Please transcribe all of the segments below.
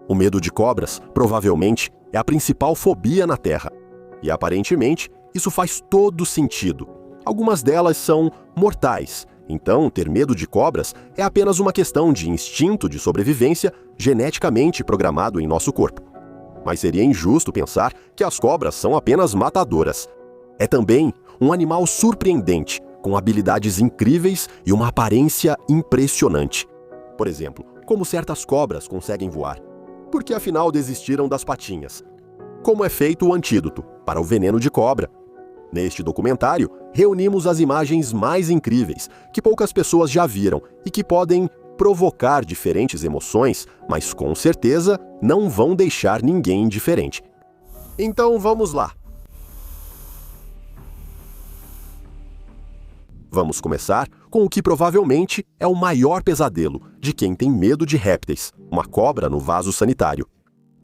O medo de cobras, provavelmente, é a principal fobia na Terra. E aparentemente, isso faz todo sentido. Algumas delas são mortais, então ter medo de cobras é apenas uma questão de instinto de sobrevivência geneticamente programado em nosso corpo. Mas seria injusto pensar que as cobras são apenas matadoras. É também um animal surpreendente, com habilidades incríveis e uma aparência impressionante. Por exemplo, como certas cobras conseguem voar? Porque afinal desistiram das patinhas. Como é feito o antídoto para o veneno de cobra? Neste documentário, reunimos as imagens mais incríveis que poucas pessoas já viram e que podem provocar diferentes emoções, mas com certeza não vão deixar ninguém indiferente. Então vamos lá! Vamos começar com o que provavelmente é o maior pesadelo de quem tem medo de répteis, uma cobra no vaso sanitário.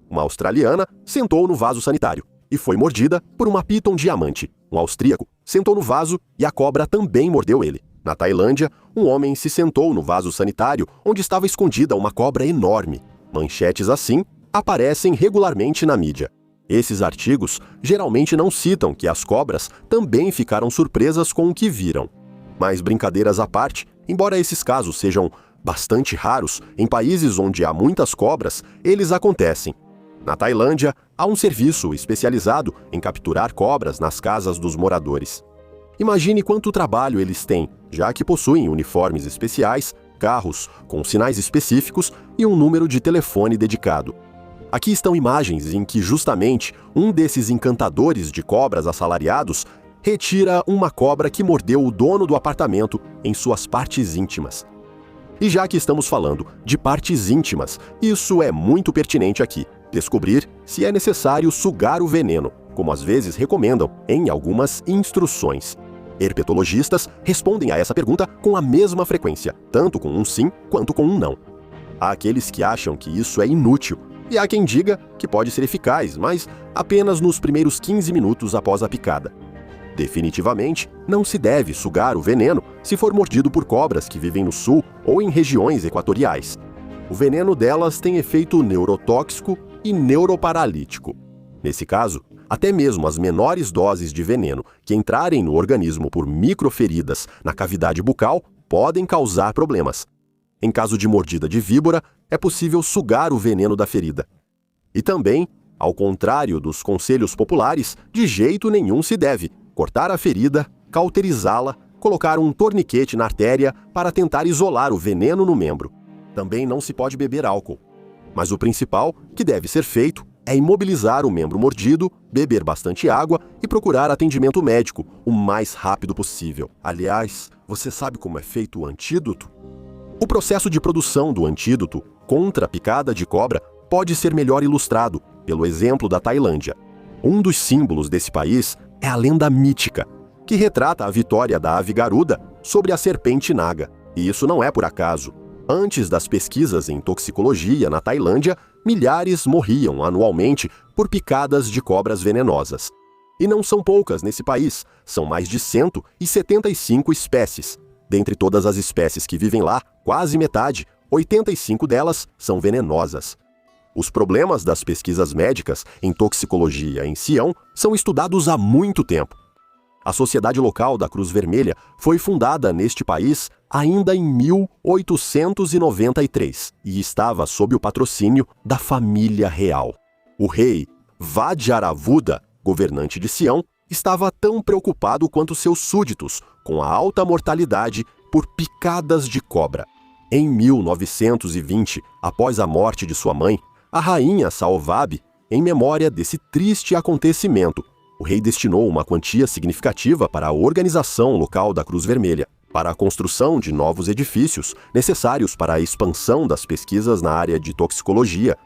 Uma australiana sentou no vaso sanitário e foi mordida por uma piton diamante. Um austríaco sentou no vaso e a cobra também mordeu ele. Na Tailândia, um homem se sentou no vaso sanitário onde estava escondida uma cobra enorme. Manchetes assim aparecem regularmente na mídia. Esses artigos geralmente não citam que as cobras também ficaram surpresas com o que viram. Mas brincadeiras à parte, embora esses casos sejam bastante raros, em países onde há muitas cobras, eles acontecem. Na Tailândia, há um serviço especializado em capturar cobras nas casas dos moradores. Imagine quanto trabalho eles têm, já que possuem uniformes especiais, carros com sinais específicos e um número de telefone dedicado. Aqui estão imagens em que justamente um desses encantadores de cobras assalariados retira uma cobra que mordeu o dono do apartamento em suas partes íntimas. E já que estamos falando de partes íntimas, isso é muito pertinente aqui. Descobrir se é necessário sugar o veneno, como às vezes recomendam em algumas instruções. Herpetologistas respondem a essa pergunta com a mesma frequência, tanto com um sim quanto com um não. Há aqueles que acham que isso é inútil, e há quem diga que pode ser eficaz, mas apenas nos primeiros 15 minutos após a picada. Definitivamente, não se deve sugar o veneno se for mordido por cobras que vivem no sul ou em regiões equatoriais. O veneno delas tem efeito neurotóxico e neuroparalítico. Nesse caso, até mesmo as menores doses de veneno que entrarem no organismo por microferidas na cavidade bucal podem causar problemas. Em caso de mordida de víbora, é possível sugar o veneno da ferida. E também, ao contrário dos conselhos populares, de jeito nenhum se deve cortar a ferida, cauterizá-la, colocar um torniquete na artéria para tentar isolar o veneno no membro. Também não se pode beber álcool. Mas o principal, que deve ser feito, é imobilizar o membro mordido, beber bastante água e procurar atendimento médico o mais rápido possível. Aliás, você sabe como é feito o antídoto? O processo de produção do antídoto contra a picada de cobra pode ser melhor ilustrado pelo exemplo da Tailândia. Um dos símbolos desse país é a lenda mítica, que retrata a vitória da ave garuda sobre a serpente naga. E isso não é por acaso. Antes das pesquisas em toxicologia na Tailândia, milhares morriam anualmente por picadas de cobras venenosas. E não são poucas nesse país, são mais de 175 espécies. Dentre todas as espécies que vivem lá, quase metade, 85 delas, são venenosas. Os problemas das pesquisas médicas em toxicologia em Sião são estudados há muito tempo. A Sociedade Local da Cruz Vermelha foi fundada neste país ainda em 1893 e estava sob o patrocínio da família real. O rei Vajravuda, governante de Sião, estava tão preocupado quanto seus súditos com a alta mortalidade por picadas de cobra. Em 1920, após a morte de sua mãe, a rainha Saovab, em memória desse triste acontecimento, o rei destinou uma quantia significativa para a organização local da Cruz Vermelha, para a construção de novos edifícios necessários para a expansão das pesquisas na área de toxicologia.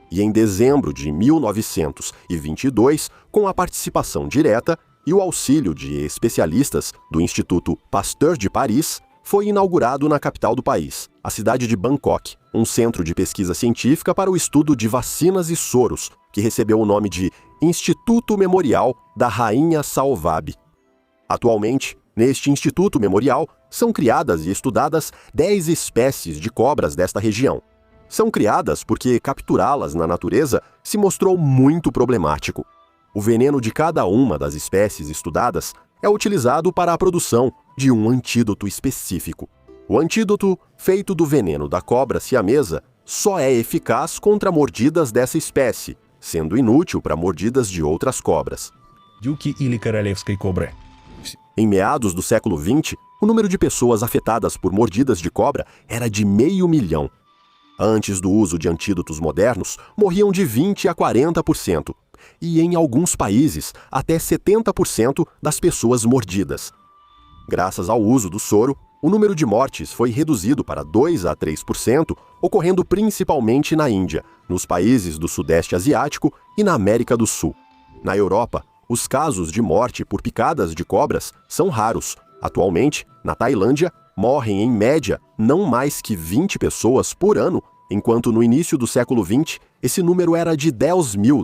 E em dezembro de 1922, com a participação direta e o auxílio de especialistas do Instituto Pasteur de Paris, foi inaugurado na capital do país, a cidade de Bangkok, um centro de pesquisa científica para o estudo de vacinas e soros, que recebeu o nome de Instituto Memorial da Rainha Saovab. Atualmente, neste Instituto Memorial, são criadas e estudadas 10 espécies de cobras desta região. São criadas porque capturá-las na natureza se mostrou muito problemático. O veneno de cada uma das espécies estudadas é utilizado para a produção de um antídoto específico. O antídoto, feito do veneno da cobra siamesa, só é eficaz contra mordidas dessa espécie, sendo inútil para mordidas de outras cobras. Дюки или королевской кобры. Em meados do século XX, o número de pessoas afetadas por mordidas de cobra era de 500 mil. Antes do uso de antídotos modernos, morriam de 20% a 40%, e em alguns países, até 70% das pessoas mordidas. Graças ao uso do soro, o número de mortes foi reduzido para 2% a 3%, ocorrendo principalmente na Índia, nos países do Sudeste Asiático e na América do Sul. Na Europa, os casos de morte por picadas de cobras são raros. Atualmente, na Tailândia, morrem em média não mais que 20 pessoas por ano, enquanto no início do século XX esse número era de 10 mil.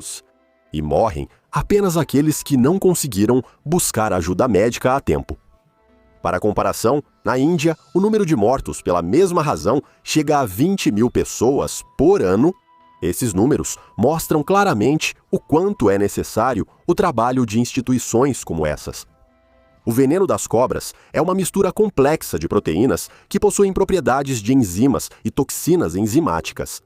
E morrem apenas aqueles que não conseguiram buscar ajuda médica a tempo. Para comparação, na Índia, o número de mortos pela mesma razão chega a 20 mil pessoas por ano. Esses números mostram claramente o quanto é necessário o trabalho de instituições como essas. O veneno das cobras é uma mistura complexa de proteínas que possuem propriedades de enzimas e toxinas enzimáticas.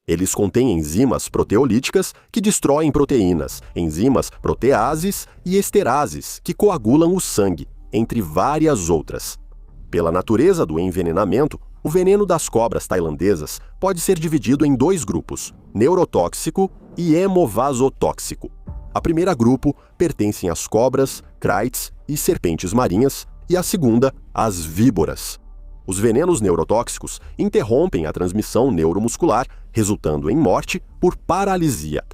Eles contêm enzimas proteolíticas que destroem proteínas, enzimas proteases e esterases que coagulam o sangue, entre várias outras. Pela natureza do envenenamento, o veneno das cobras tailandesas pode ser dividido em dois grupos, neurotóxico e hemovasotóxico. A primeira grupo pertencem às cobras, kraits e serpentes marinhas, e a segunda, às víboras. Os venenos neurotóxicos interrompem a transmissão neuromuscular, resultando em morte por paralisia.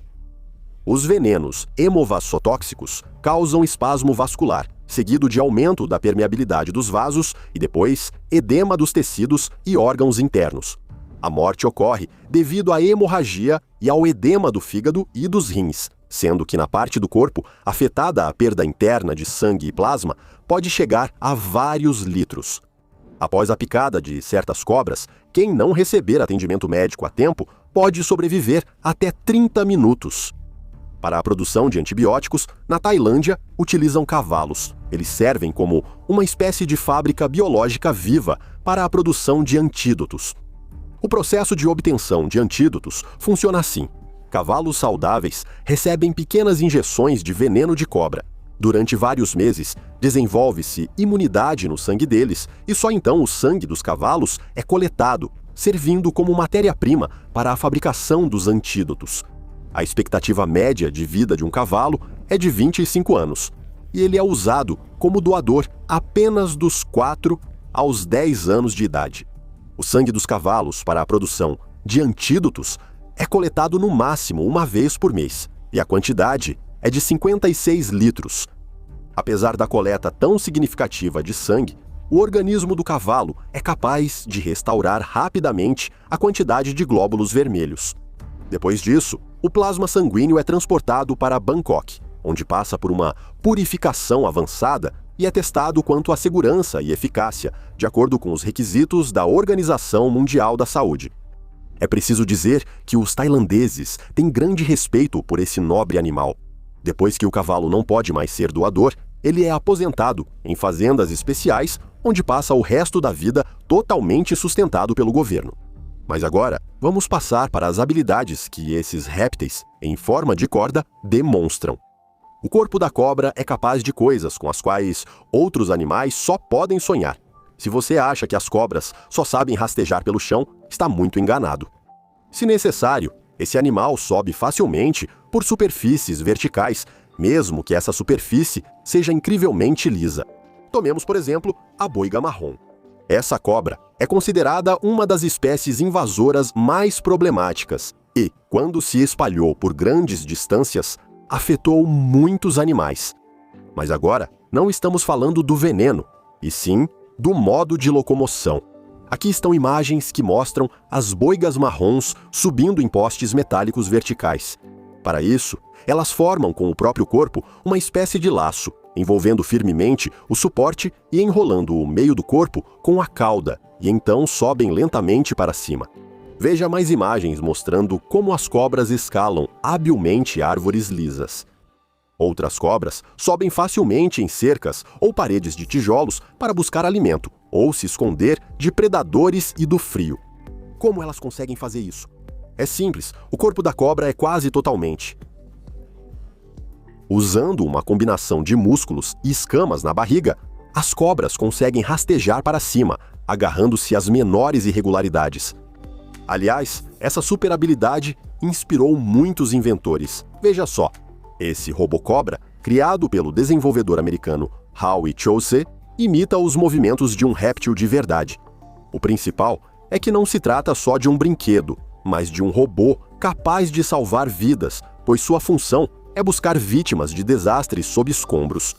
Os venenos hemovasotóxicos causam espasmo vascular, seguido de aumento da permeabilidade dos vasos e depois edema dos tecidos e órgãos internos. A morte ocorre devido à hemorragia e ao edema do fígado e dos rins, sendo que na parte do corpo afetada a perda interna de sangue e plasma pode chegar a vários litros. Após a picada de certas cobras, quem não receber atendimento médico a tempo pode sobreviver até 30 minutos. Para a produção de antibióticos, na Tailândia, utilizam cavalos. Eles servem como uma espécie de fábrica biológica viva para a produção de antídotos. O processo de obtenção de antídotos funciona assim. Cavalos saudáveis recebem pequenas injeções de veneno de cobra. Durante vários meses, desenvolve-se imunidade no sangue deles e só então o sangue dos cavalos é coletado, servindo como matéria-prima para a fabricação dos antídotos. A expectativa média de vida de um cavalo é de 25 anos, e ele é usado como doador apenas dos 4 aos 10 anos de idade. O sangue dos cavalos para a produção de antídotos é coletado no máximo uma vez por mês, e a quantidade é de 56 litros. Apesar da coleta tão significativa de sangue, o organismo do cavalo é capaz de restaurar rapidamente a quantidade de glóbulos vermelhos. Depois disso, o plasma sanguíneo é transportado para Bangkok, onde passa por uma purificação avançada e é testado quanto à segurança e eficácia, de acordo com os requisitos da Organização Mundial da Saúde. É preciso dizer que os tailandeses têm grande respeito por esse nobre animal. Depois que o cavalo não pode mais ser doador, ele é aposentado em fazendas especiais, onde passa o resto da vida totalmente sustentado pelo governo. Mas agora, vamos passar para as habilidades que esses répteis, em forma de corda, demonstram. O corpo da cobra é capaz de coisas com as quais outros animais só podem sonhar. Se você acha que as cobras só sabem rastejar pelo chão, está muito enganado. Se necessário, esse animal sobe facilmente por superfícies verticais, mesmo que essa superfície seja incrivelmente lisa. Tomemos, por exemplo, a boiga marrom. Essa cobra é considerada uma das espécies invasoras mais problemáticas e, quando se espalhou por grandes distâncias, afetou muitos animais. Mas agora, não estamos falando do veneno, e sim do modo de locomoção. Aqui estão imagens que mostram as boigas marrons subindo em postes metálicos verticais. Para isso, elas formam com o próprio corpo uma espécie de laço, envolvendo firmemente o suporte e enrolando o meio do corpo com a cauda, e então sobem lentamente para cima. Veja mais imagens mostrando como as cobras escalam habilmente árvores lisas. Outras cobras sobem facilmente em cercas ou paredes de tijolos para buscar alimento ou se esconder de predadores e do frio. Como elas conseguem fazer isso? É simples, o corpo da cobra é quase totalmente. Usando uma combinação de músculos e escamas na barriga, as cobras conseguem rastejar para cima, agarrando-se às menores irregularidades. Aliás, essa super habilidade inspirou muitos inventores. Veja só, esse robocobra, criado pelo desenvolvedor americano Howie Chose, imita os movimentos de um réptil de verdade. O principal é que não se trata só de um brinquedo, mas de um robô capaz de salvar vidas, pois sua função é buscar vítimas de desastres sob escombros.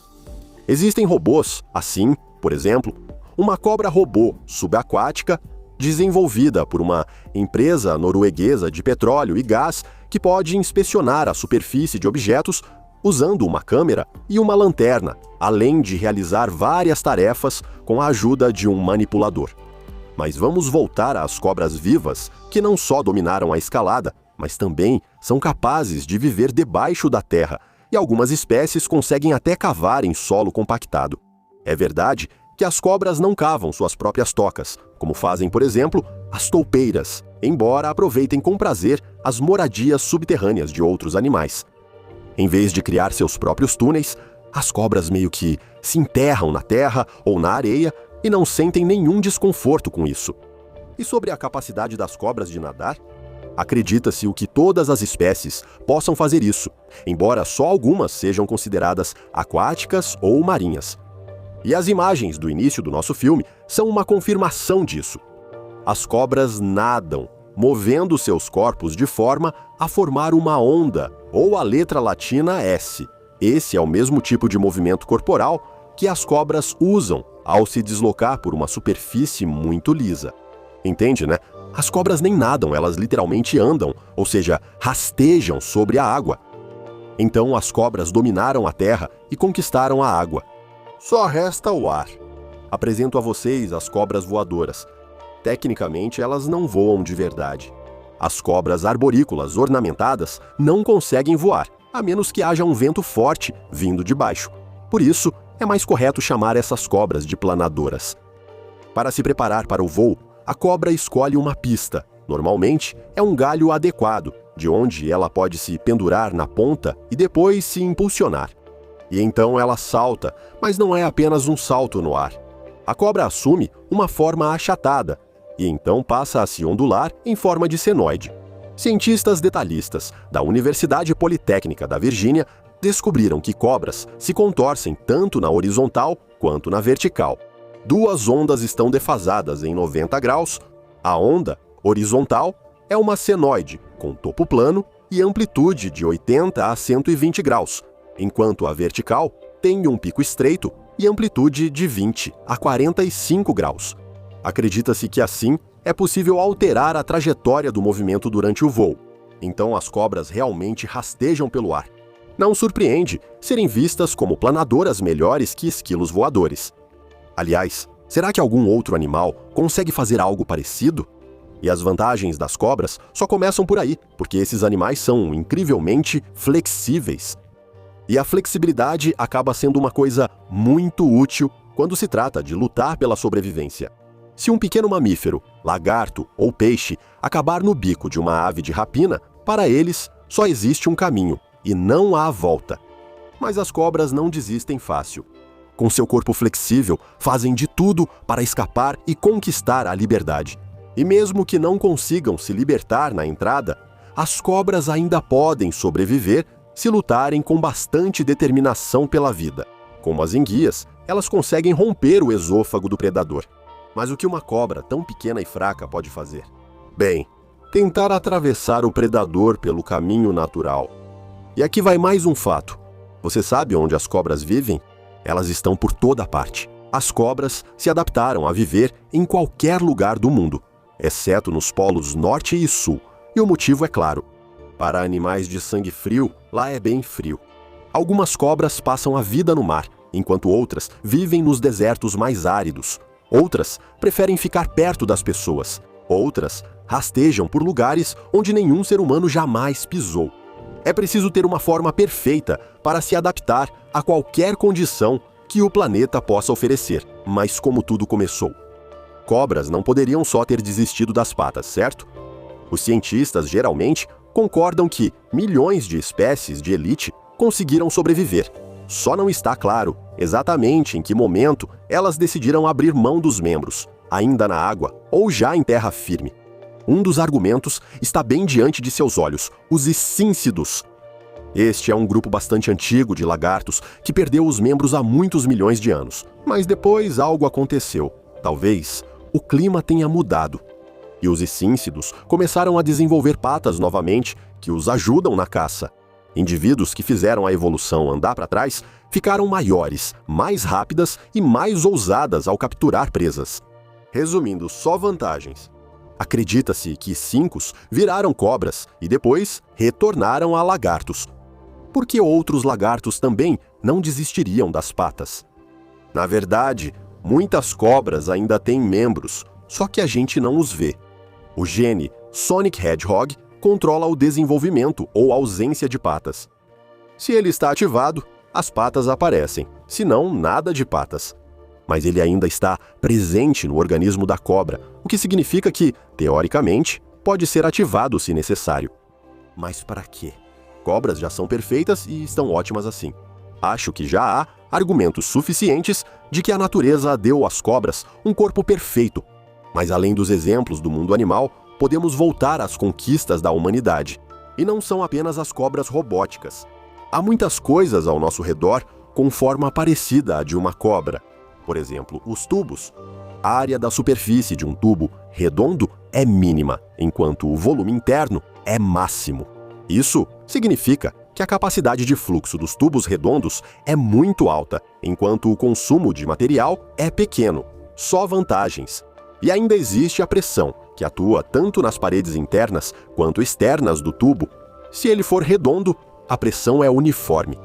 Existem robôs, assim, por exemplo, uma cobra-robô subaquática desenvolvida por uma empresa norueguesa de petróleo e gás que pode inspecionar a superfície de objetos usando uma câmera e uma lanterna, além de realizar várias tarefas com a ajuda de um manipulador. Mas vamos voltar às cobras vivas, que não só dominaram a escalada, mas também são capazes de viver debaixo da terra, e algumas espécies conseguem até cavar em solo compactado. É verdade que as cobras não cavam suas próprias tocas, como fazem, por exemplo, as toupeiras, embora aproveitem com prazer as moradias subterrâneas de outros animais. Em vez de criar seus próprios túneis, as cobras meio que se enterram na terra ou na areia e não sentem nenhum desconforto com isso. E sobre a capacidade das cobras de nadar? Acredita-se que todas as espécies possam fazer isso, embora só algumas sejam consideradas aquáticas ou marinhas. E as imagens do início do nosso filme são uma confirmação disso. As cobras nadam, movendo seus corpos de forma a formar uma onda, ou a letra latina S. Esse é o mesmo tipo de movimento corporal que as cobras usam ao se deslocar por uma superfície muito lisa. Entende, né? As cobras nem nadam, elas literalmente andam, ou seja, rastejam sobre a água. Então as cobras dominaram a terra e conquistaram a água. Só resta o ar. Apresento a vocês as cobras voadoras. Tecnicamente, elas não voam de verdade. As cobras arborícolas ornamentadas não conseguem voar, a menos que haja um vento forte vindo de baixo. Por isso, é mais correto chamar essas cobras de planadoras. Para se preparar para o voo, a cobra escolhe uma pista. Normalmente, é um galho adequado, de onde ela pode se pendurar na ponta e depois se impulsionar. E então ela salta, mas não é apenas um salto no ar. A cobra assume uma forma achatada e então passa a se ondular em forma de senoide. Cientistas detalhistas da Universidade Politécnica da Virgínia descobriram que cobras se contorcem tanto na horizontal quanto na vertical. Duas ondas estão defasadas em 90 graus. A onda horizontal é uma senoide com topo plano e amplitude de 80 a 120 graus, enquanto a vertical tem um pico estreito e amplitude de 20 a 45 graus. Acredita-se que assim é possível alterar a trajetória do movimento durante o voo. Então as cobras realmente rastejam pelo ar. Não surpreende serem vistas como planadoras melhores que esquilos voadores. Aliás, será que algum outro animal consegue fazer algo parecido? E as vantagens das cobras só começam por aí, porque esses animais são incrivelmente flexíveis. E a flexibilidade acaba sendo uma coisa muito útil quando se trata de lutar pela sobrevivência. Se um pequeno mamífero, lagarto ou peixe acabar no bico de uma ave de rapina, para eles só existe um caminho e não há volta. Mas as cobras não desistem fácil. Com seu corpo flexível, fazem de tudo para escapar e conquistar a liberdade. E mesmo que não consigam se libertar na entrada, as cobras ainda podem sobreviver se lutarem com bastante determinação pela vida. Como as enguias, elas conseguem romper o esôfago do predador. Mas o que uma cobra tão pequena e fraca pode fazer? Bem, tentar atravessar o predador pelo caminho natural. E aqui vai mais um fato. Você sabe onde as cobras vivem? Elas estão por toda parte. As cobras se adaptaram a viver em qualquer lugar do mundo, exceto nos polos norte e sul. E o motivo é claro. Para animais de sangue frio, lá é bem frio. Algumas cobras passam a vida no mar, enquanto outras vivem nos desertos mais áridos. Outras preferem ficar perto das pessoas. Outras rastejam por lugares onde nenhum ser humano jamais pisou. É preciso ter uma forma perfeita para se adaptar a qualquer condição que o planeta possa oferecer. Mas como tudo começou? Cobras não poderiam só ter desistido das patas, certo? Os cientistas geralmente concordam que milhões de espécies de elite conseguiram sobreviver. Só não está claro exatamente em que momento elas decidiram abrir mão dos membros, ainda na água ou já em terra firme. Um dos argumentos está bem diante de seus olhos, os essíncidos. Este é um grupo bastante antigo de lagartos que perdeu os membros há muitos milhões de anos. Mas depois algo aconteceu. Talvez o clima tenha mudado. E os essíncidos começaram a desenvolver patas novamente que os ajudam na caça. Indivíduos que fizeram a evolução andar para trás ficaram maiores, mais rápidas e mais ousadas ao capturar presas. Resumindo, só vantagens. Acredita-se que cincos viraram cobras e depois retornaram a lagartos. Porque outros lagartos também não desistiriam das patas. Na verdade, muitas cobras ainda têm membros, só que a gente não os vê. O gene Sonic Hedgehog controla o desenvolvimento ou ausência de patas. Se ele está ativado, as patas aparecem, se não, nada de patas. Mas ele ainda está presente no organismo da cobra, o que significa que, teoricamente, pode ser ativado se necessário. Mas para quê? Cobras já são perfeitas e estão ótimas assim. Acho que já há argumentos suficientes de que a natureza deu às cobras um corpo perfeito. Mas além dos exemplos do mundo animal, podemos voltar às conquistas da humanidade. E não são apenas as cobras robóticas. Há muitas coisas ao nosso redor com forma parecida à de uma cobra. Por exemplo, os tubos. A área da superfície de um tubo redondo é mínima, enquanto o volume interno é máximo. Isso significa que a capacidade de fluxo dos tubos redondos é muito alta, enquanto o consumo de material é pequeno. Só vantagens. E ainda existe a pressão, que atua tanto nas paredes internas quanto externas do tubo. Se ele for redondo, a pressão é uniforme.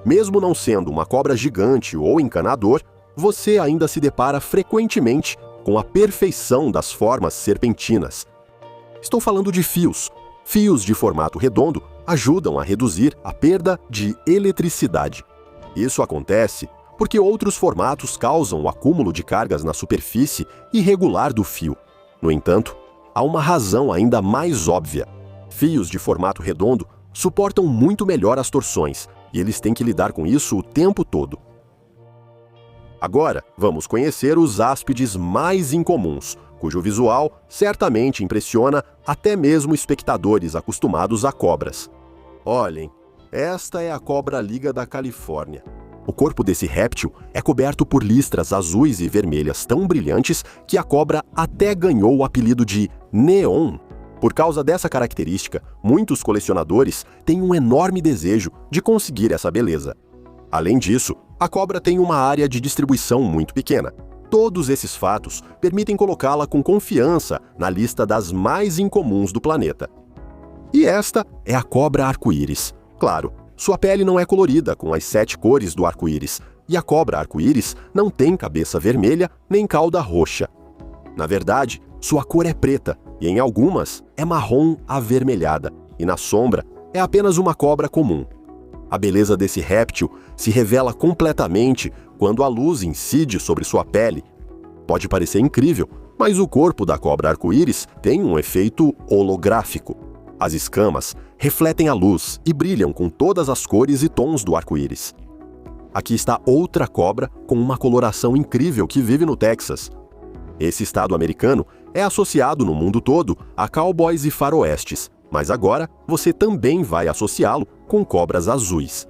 Mesmo não sendo uma cobra gigante ou encanador, você ainda se depara frequentemente com a perfeição das formas serpentinas. Estou falando de fios. Fios de formato redondo ajudam a reduzir a perda de eletricidade. Isso acontece porque outros formatos causam o acúmulo de cargas na superfície irregular do fio. No entanto, há uma razão ainda mais óbvia. Fios de formato redondo suportam muito melhor as torções, e eles têm que lidar com isso o tempo todo. Agora, vamos conhecer os áspides mais incomuns, cujo visual certamente impressiona até mesmo espectadores acostumados a cobras. Olhem, esta é a cobra-liga da Califórnia. O corpo desse réptil é coberto por listras azuis e vermelhas tão brilhantes que a cobra até ganhou o apelido de neon. Por causa dessa característica, muitos colecionadores têm um enorme desejo de conseguir essa beleza. Além disso, a cobra tem uma área de distribuição muito pequena. Todos esses fatos permitem colocá-la com confiança na lista das mais incomuns do planeta. E esta é a cobra arco-íris. Claro, sua pele não é colorida com as 7 cores do arco-íris, e a cobra arco-íris não tem cabeça vermelha nem cauda roxa. Na verdade, sua cor é preta, e em algumas é marrom avermelhada, e na sombra é apenas uma cobra comum. A beleza desse réptil se revela completamente quando a luz incide sobre sua pele. Pode parecer incrível, mas o corpo da cobra arco-íris tem um efeito holográfico. As escamas refletem a luz e brilham com todas as cores e tons do arco-íris. Aqui está outra cobra com uma coloração incrível que vive no Texas. Esse estado americano é associado no mundo todo a cowboys e faroestes, mas agora você também vai associá-lo com cobras azuis.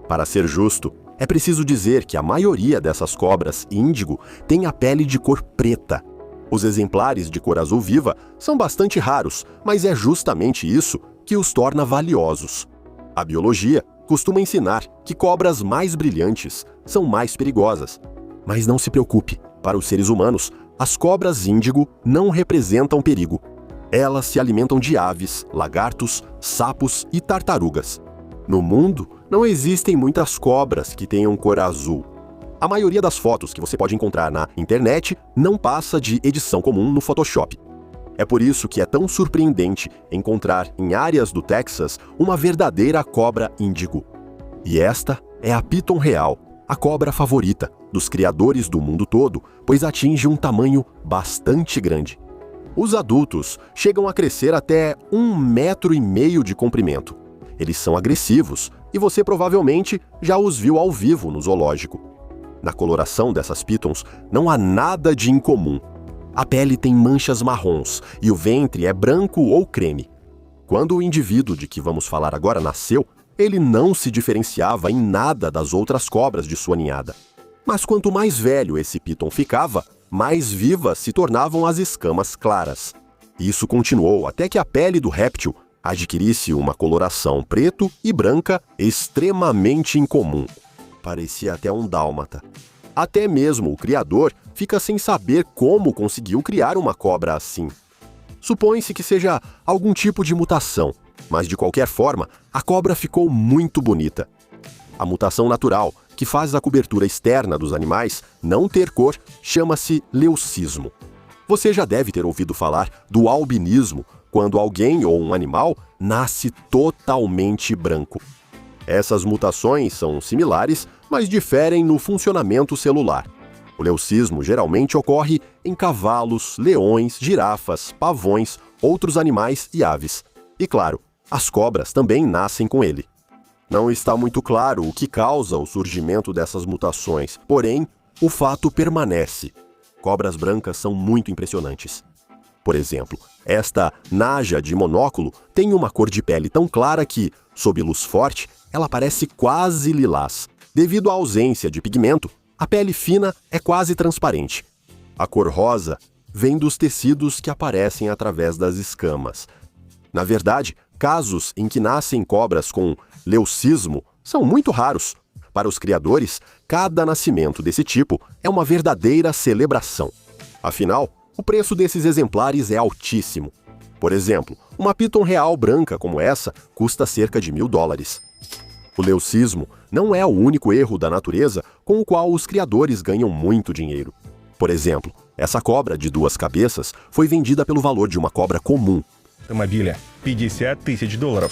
Para ser justo, é preciso dizer que a maioria dessas cobras índigo tem a pele de cor preta. Os exemplares de cor azul viva são bastante raros, mas é justamente isso que os torna valiosos. A biologia costuma ensinar que cobras mais brilhantes são mais perigosas. Mas não se preocupe, para os seres humanos, as cobras índigo não representam perigo. Elas se alimentam de aves, lagartos, sapos e tartarugas. No mundo, não existem muitas cobras que tenham cor azul. A maioria das fotos que você pode encontrar na internet não passa de edição comum no Photoshop. É por isso que é tão surpreendente encontrar em áreas do Texas uma verdadeira cobra índigo. E esta é a Piton real, a cobra favorita dos criadores do mundo todo, pois atinge um tamanho bastante grande. Os adultos chegam a crescer até 1,5 metro de comprimento. Eles são agressivos e você provavelmente já os viu ao vivo no zoológico. Na coloração dessas pitons não há nada de incomum. A pele tem manchas marrons e o ventre é branco ou creme. Quando o indivíduo de que vamos falar agora nasceu, ele não se diferenciava em nada das outras cobras de sua ninhada. Mas quanto mais velho esse piton ficava, mais vivas se tornavam as escamas claras. Isso continuou até que a pele do réptil adquirisse uma coloração preto e branca extremamente incomum. Parecia até um dálmata. Até mesmo o criador fica sem saber como conseguiu criar uma cobra assim. Supõe-se que seja algum tipo de mutação, mas de qualquer forma, a cobra ficou muito bonita. A mutação natural, que faz a cobertura externa dos animais não ter cor, chama-se leucismo. Você já deve ter ouvido falar do albinismo, quando alguém ou um animal nasce totalmente branco. Essas mutações são similares, mas diferem no funcionamento celular. O leucismo geralmente ocorre em cavalos, leões, girafas, pavões, outros animais e aves. E claro, as cobras também nascem com ele. Não está muito claro o que causa o surgimento dessas mutações, porém, o fato permanece. Cobras brancas são muito impressionantes. Por exemplo, esta naja de monóculo tem uma cor de pele tão clara que, sob luz forte, ela parece quase lilás. Devido à ausência de pigmento, a pele fina é quase transparente. A cor rosa vem dos tecidos que aparecem através das escamas. Na verdade, casos em que nascem cobras com leucismo são muito raros. Para os criadores, cada nascimento desse tipo é uma verdadeira celebração. Afinal, o preço desses exemplares é altíssimo. Por exemplo, uma piton real branca como essa custa cerca de $1.000. O leucismo não é o único erro da natureza com o qual os criadores ganham muito dinheiro. Por exemplo, essa cobra de 2 cabeças foi vendida pelo valor de uma cobra comum. Автомобиля $50 000.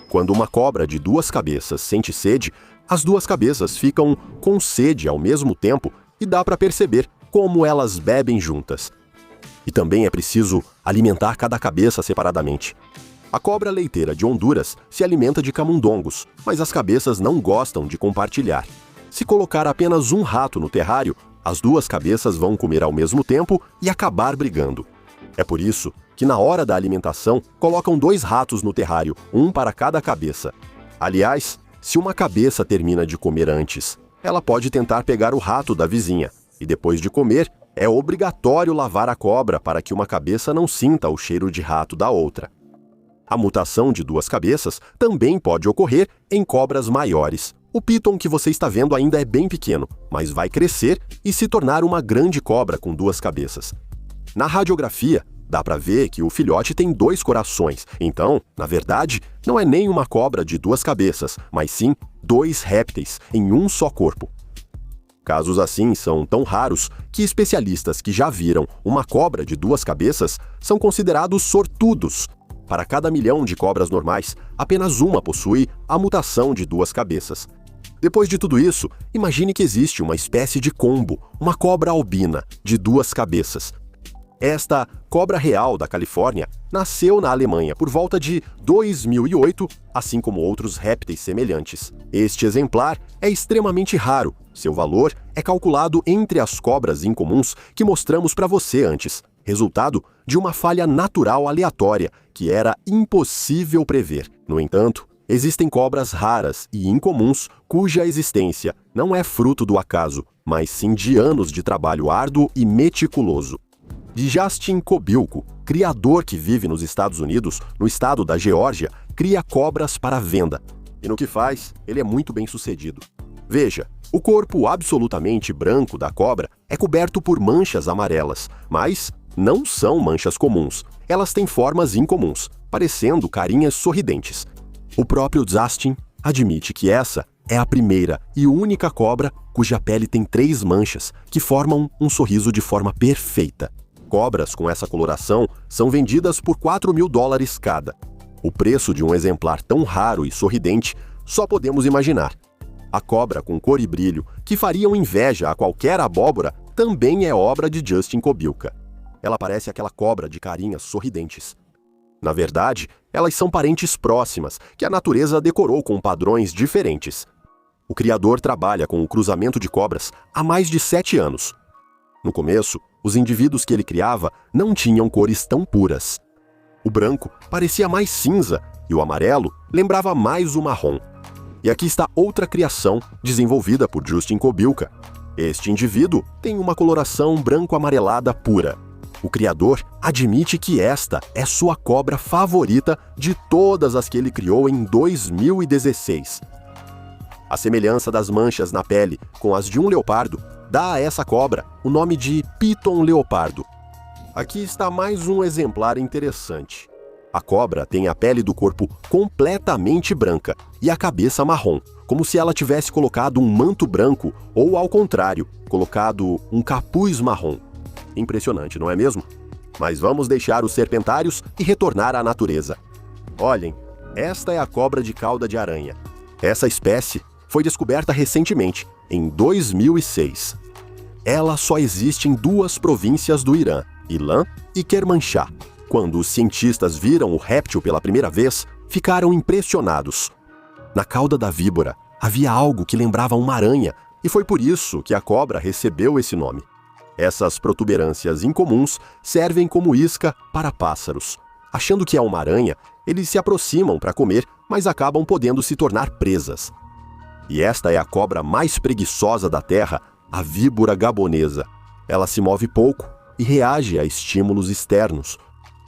Quando uma cobra de 2 cabeças sente sede, as 2 cabeças ficam com sede ao mesmo tempo e dá para perceber como elas bebem juntas. E também é preciso alimentar cada cabeça separadamente. A cobra leiteira de Honduras se alimenta de camundongos, mas as cabeças não gostam de compartilhar. Se colocar apenas um rato no terrário, as 2 cabeças vão comer ao mesmo tempo e acabar brigando. É por isso que na hora da alimentação colocam 2 ratos no terrário, um para cada cabeça. Aliás, se uma cabeça termina de comer antes, ela pode tentar pegar o rato da vizinha, e depois de comer, é obrigatório lavar a cobra para que uma cabeça não sinta o cheiro de rato da outra. A mutação de 2 cabeças também pode ocorrer em cobras maiores. O piton que você está vendo ainda é bem pequeno, mas vai crescer e se tornar uma grande cobra com 2 cabeças. Na radiografia, dá para ver que o filhote tem 2 corações, então, na verdade, não é nem uma cobra de 2 cabeças, mas sim 2 répteis em um só corpo. Casos assim são tão raros que especialistas que já viram uma cobra de 2 cabeças são considerados sortudos. Para cada 1.000.000 de cobras normais, apenas uma possui a mutação de 2 cabeças. Depois de tudo isso, imagine que existe uma espécie de combo, uma cobra albina de 2 cabeças. Esta cobra real da Califórnia nasceu na Alemanha por volta de 2008, assim como outros répteis semelhantes. Este exemplar é extremamente raro. Seu valor é calculado entre as cobras incomuns que mostramos para você antes, resultado de uma falha natural aleatória que era impossível prever. No entanto, existem cobras raras e incomuns cuja existência não é fruto do acaso, mas sim de anos de trabalho árduo e meticuloso. Justin Kobilko, criador que vive nos Estados Unidos, no estado da Geórgia, cria cobras para venda. E no que faz, ele é muito bem sucedido. Veja, o corpo absolutamente branco da cobra é coberto por manchas amarelas, mas não são manchas comuns. Elas têm formas incomuns, parecendo carinhas sorridentes. O próprio Justin admite que essa é a primeira e única cobra cuja pele tem 3 manchas que formam um sorriso de forma perfeita. Cobras com essa coloração são vendidas por $4.000 cada. O preço de um exemplar tão raro e sorridente só podemos imaginar. A cobra com cor e brilho, que fariam inveja a qualquer abóbora, também é obra de Justin Kobylka. Ela parece aquela cobra de carinhas sorridentes. Na verdade, elas são parentes próximas, que a natureza decorou com padrões diferentes. O criador trabalha com o cruzamento de cobras há mais de 7 anos. No começo, os indivíduos que ele criava não tinham cores tão puras. O branco parecia mais cinza e o amarelo lembrava mais o marrom. E aqui está outra criação desenvolvida por Justin Kobylka. Este indivíduo tem uma coloração branco-amarelada pura. O criador admite que esta é sua cobra favorita de todas as que ele criou em 2016. A semelhança das manchas na pele com as de um leopardo dá a essa cobra o nome de Piton leopardo. Aqui está mais um exemplar interessante. A cobra tem a pele do corpo completamente branca e a cabeça marrom, como se ela tivesse colocado um manto branco ou, ao contrário, colocado um capuz marrom. Impressionante, não é mesmo? Mas vamos deixar os serpentários e retornar à natureza. Olhem, esta é a cobra de cauda de aranha. Essa espécie foi descoberta recentemente, em 2006. Ela só existe em 2 províncias do Irã, Ilan e Kermanshah. Quando os cientistas viram o réptil pela primeira vez, ficaram impressionados. Na cauda da víbora havia algo que lembrava uma aranha, e foi por isso que a cobra recebeu esse nome. Essas protuberâncias incomuns servem como isca para pássaros. Achando que é uma aranha, eles se aproximam para comer, mas acabam podendo se tornar presas. E esta é a cobra mais preguiçosa da Terra, a víbora gabonesa. Ela se move pouco e reage a estímulos externos.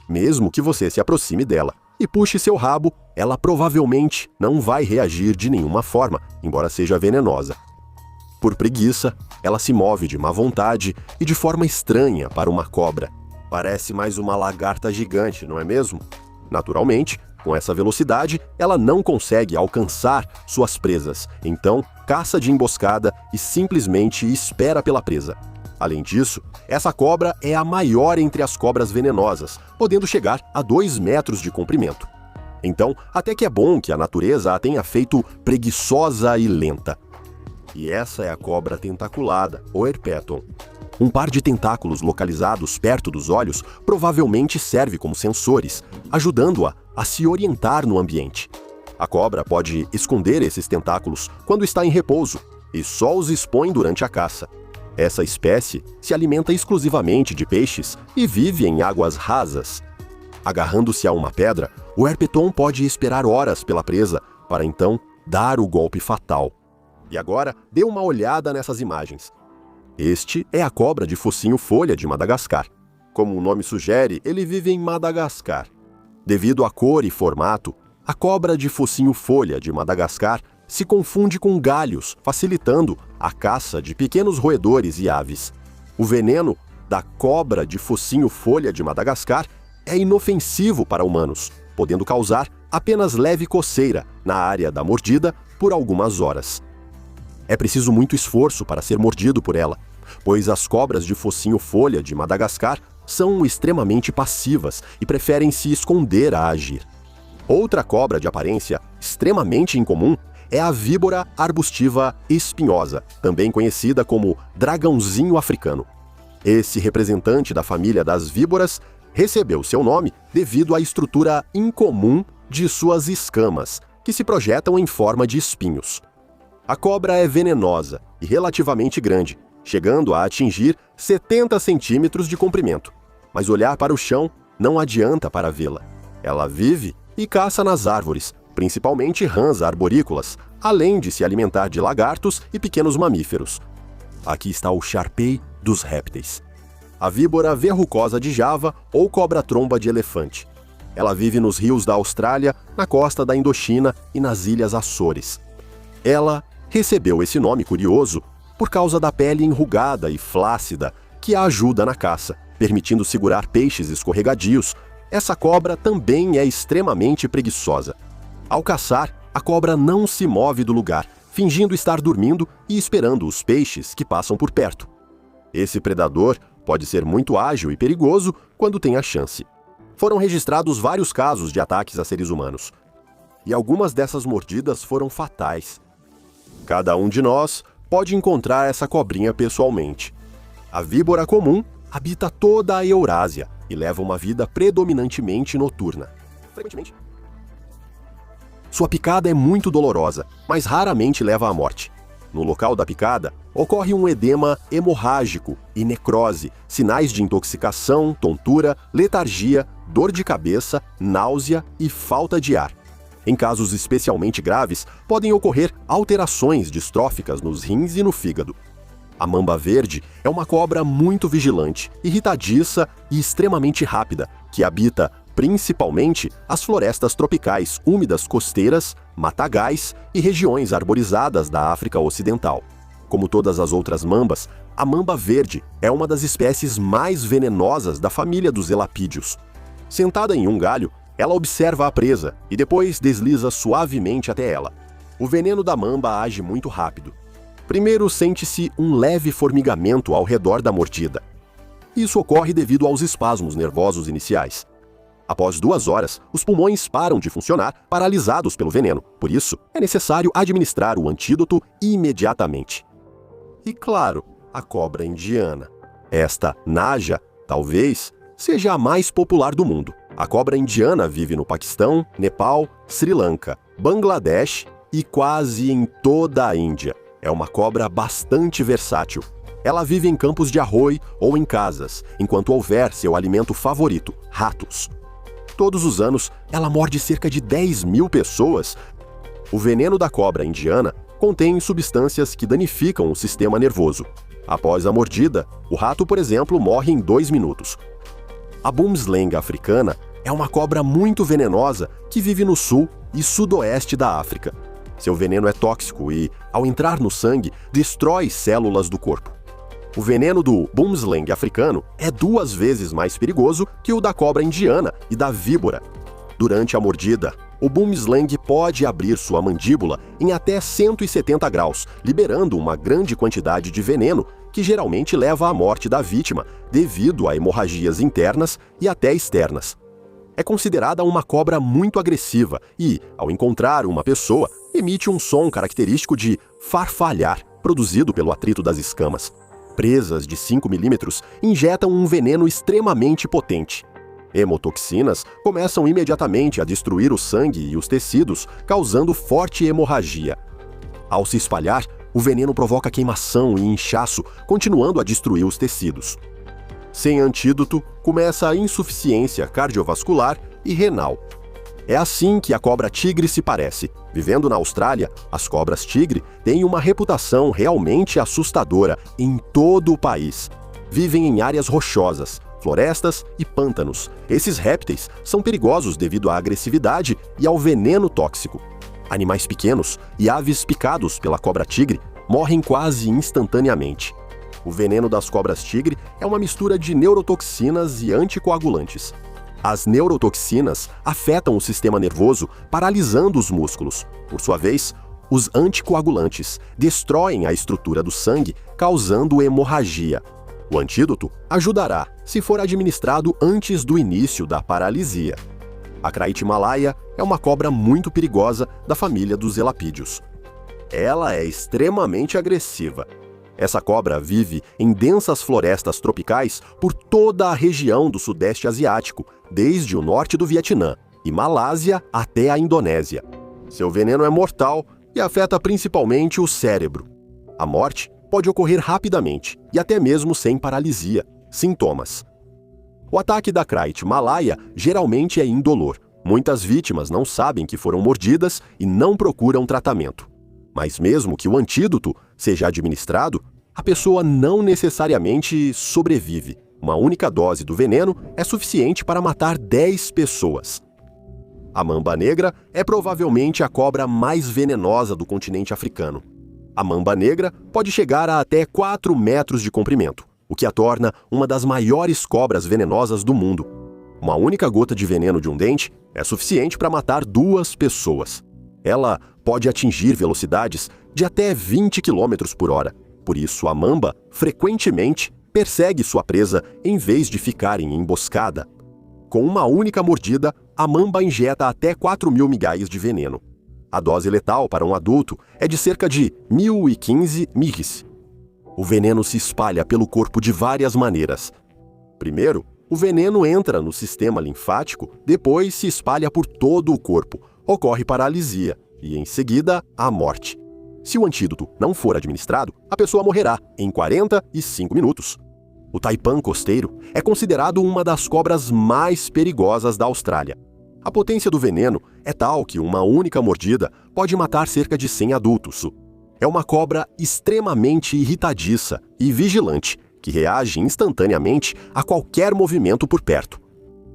Mesmo que você se aproxime dela e puxe seu rabo, ela provavelmente não vai reagir de nenhuma forma, embora seja venenosa. Por preguiça, ela se move de má vontade e de forma estranha para uma cobra. Parece mais uma lagarta gigante, não é mesmo? Naturalmente, com essa velocidade, ela não consegue alcançar suas presas, então caça de emboscada e simplesmente espera pela presa. Além disso, essa cobra é a maior entre as cobras venenosas, podendo chegar a 2 metros de comprimento. Então, até que é bom que a natureza a tenha feito preguiçosa e lenta. E essa é a cobra tentaculada, ou herpeton. Um par de tentáculos localizados perto dos olhos provavelmente serve como sensores, ajudando-a a se orientar no ambiente. A cobra pode esconder esses tentáculos quando está em repouso e só os expõe durante a caça. Essa espécie se alimenta exclusivamente de peixes e vive em águas rasas. Agarrando-se a uma pedra, o herpeton pode esperar horas pela presa para então dar o golpe fatal. E agora, dê uma olhada nessas imagens. Este é a cobra de focinho folha de Madagascar. Como o nome sugere, ele vive em Madagascar. Devido à cor e formato, a cobra de focinho folha de Madagascar se confunde com galhos, facilitando a caça de pequenos roedores e aves. O veneno da cobra de focinho folha de Madagascar é inofensivo para humanos, podendo causar apenas leve coceira na área da mordida por algumas horas. É preciso muito esforço para ser mordido por ela, pois as cobras de focinho folha de Madagascar são extremamente passivas e preferem se esconder a agir. Outra cobra de aparência extremamente incomum é a víbora arbustiva espinhosa, também conhecida como dragãozinho africano. Esse representante da família das víboras recebeu seu nome devido à estrutura incomum de suas escamas, que se projetam em forma de espinhos. A cobra é venenosa e relativamente grande, chegando a atingir 70 centímetros de comprimento. Mas olhar para o chão não adianta para vê-la. Ela vive e caça nas árvores, principalmente rãs arborícolas, além de se alimentar de lagartos e pequenos mamíferos. Aqui está o Shar-pei dos répteis. A víbora verrucosa de Java ou cobra-tromba de elefante. Ela vive nos rios da Austrália, na costa da Indochina e nas ilhas Açores. Ela recebeu esse nome curioso por causa da pele enrugada e flácida que a ajuda na caça, permitindo segurar peixes escorregadios. Essa cobra também é extremamente preguiçosa. Ao caçar, a cobra não se move do lugar, fingindo estar dormindo e esperando os peixes que passam por perto. Esse predador Pode ser muito ágil e perigoso quando tem a chance. Foram registrados vários casos de ataques a seres humanos. E algumas dessas mordidas foram fatais. Cada um de nós pode encontrar essa cobrinha pessoalmente. A víbora comum habita toda a Eurásia e leva uma vida predominantemente noturna. Frequentemente. Sua picada é muito dolorosa, mas raramente leva à morte. No local da picada, ocorre um edema hemorrágico e necrose, sinais de intoxicação, tontura, letargia, dor de cabeça, náusea e falta de ar. Em casos especialmente graves, podem ocorrer alterações distróficas nos rins e no fígado. A mamba verde é uma cobra muito vigilante, irritadiça e extremamente rápida, que habita principalmente as florestas tropicais úmidas costeiras, matagais e regiões arborizadas da África Ocidental. Como todas as outras mambas, a mamba verde é uma das espécies mais venenosas da família dos elapídeos. Sentada em um galho, ela observa a presa e depois desliza suavemente até ela. O veneno da mamba age muito rápido. Primeiro sente-se um leve formigamento ao redor da mordida. Isso ocorre devido aos espasmos nervosos iniciais. Após 2 horas, os pulmões param de funcionar, paralisados pelo veneno. Por isso, é necessário administrar o antídoto imediatamente. E claro, a cobra indiana. Esta naja, talvez, seja a mais popular do mundo. A cobra indiana vive no Paquistão, Nepal, Sri Lanka, Bangladesh e quase em toda a Índia. É uma cobra bastante versátil. Ela vive em campos de arroio ou em casas, enquanto houver seu alimento favorito, ratos. Todos os anos, ela morde cerca de 10.000 pessoas. O veneno da cobra indiana contém substâncias que danificam o sistema nervoso. Após a mordida, o rato, por exemplo, morre em 2 minutos. A boomslang africana é uma cobra muito venenosa que vive no sul e sudoeste da África. Seu veneno é tóxico e, ao entrar no sangue, destrói células do corpo. O veneno do boomslang africano é 2 vezes mais perigoso que o da cobra indiana e da víbora. Durante a mordida, o boomslang pode abrir sua mandíbula em até 170 graus, liberando uma grande quantidade de veneno que geralmente leva à morte da vítima devido a hemorragias internas e até externas. É considerada uma cobra muito agressiva e, ao encontrar uma pessoa, emite um som característico de farfalhar, produzido pelo atrito das escamas. Presas de 5 milímetros injetam um veneno extremamente potente. Hemotoxinas começam imediatamente a destruir o sangue e os tecidos, causando forte hemorragia. Ao se espalhar, o veneno provoca queimação e inchaço, continuando a destruir os tecidos. Sem antídoto, começa a insuficiência cardiovascular e renal. É assim que a cobra-tigre se parece. Vivendo na Austrália, as cobras-tigre têm uma reputação realmente assustadora em todo o país. Vivem em áreas rochosas, florestas e pântanos. Esses répteis são perigosos devido à agressividade e ao veneno tóxico. Animais pequenos e aves picados pela cobra-tigre morrem quase instantaneamente. O veneno das cobras-tigre é uma mistura de neurotoxinas e anticoagulantes. As neurotoxinas afetam o sistema nervoso, paralisando os músculos. Por sua vez, os anticoagulantes destroem a estrutura do sangue, causando hemorragia. O antídoto ajudará se for administrado antes do início da paralisia. A Craithimalaya é uma cobra muito perigosa da família dos elapídeos. Ela é extremamente agressiva. Essa cobra vive em densas florestas tropicais por toda a região do Sudeste Asiático, desde o norte do Vietnã e Malásia até a Indonésia. Seu veneno é mortal e afeta principalmente o cérebro. A morte pode ocorrer rapidamente e até mesmo sem paralisia. Sintomas: o ataque da Craithimalaya geralmente é indolor. Muitas vítimas não sabem que foram mordidas e não procuram tratamento. Mas mesmo que o antídoto seja administrado, a pessoa não necessariamente sobrevive. Uma única dose do veneno é suficiente para matar 10 pessoas. A mamba negra é provavelmente a cobra mais venenosa do continente africano. A mamba negra pode chegar a até 4 metros de comprimento, o que a torna uma das maiores cobras venenosas do mundo. Uma única gota de veneno de um dente é suficiente para matar 2 pessoas. Ela pode atingir velocidades de até 20 km por hora. Por isso, a mamba, frequentemente, persegue sua presa em vez de ficar em emboscada. Com uma única mordida, a mamba injeta até 4.000 migais de veneno. A dose letal para um adulto é de cerca de 1.015 mgs. O veneno se espalha pelo corpo de várias maneiras. Primeiro, o veneno entra no sistema linfático, depois se espalha por todo o corpo, ocorre paralisia e, em seguida, a morte. Se o antídoto não for administrado, a pessoa morrerá em 45 minutos. O taipan costeiro é considerado uma das cobras mais perigosas da Austrália. A potência do veneno é tal que uma única mordida pode matar cerca de 100 adultos. É uma cobra extremamente irritadiça e vigilante, que reage instantaneamente a qualquer movimento por perto.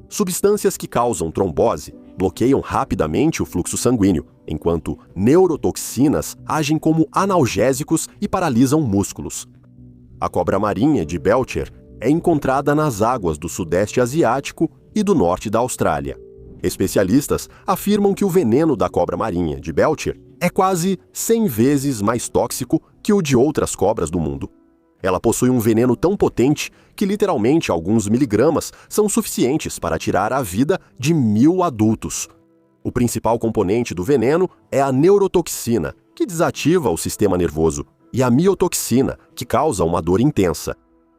Substâncias que causam trombose bloqueiam rapidamente o fluxo sanguíneo, enquanto neurotoxinas agem como analgésicos e paralisam músculos. A cobra marinha de Belcher é encontrada nas águas do Sudeste Asiático e do norte da Austrália. Especialistas afirmam que o veneno da cobra marinha de Belcher é quase 100 vezes mais tóxico que o de outras cobras do mundo. Ela possui um veneno tão potente que literalmente alguns miligramas são suficientes para tirar a vida de 1.000 adultos. O principal componente do veneno é a neurotoxina, que desativa o sistema nervoso, e a miotoxina, que causa uma dor intensa.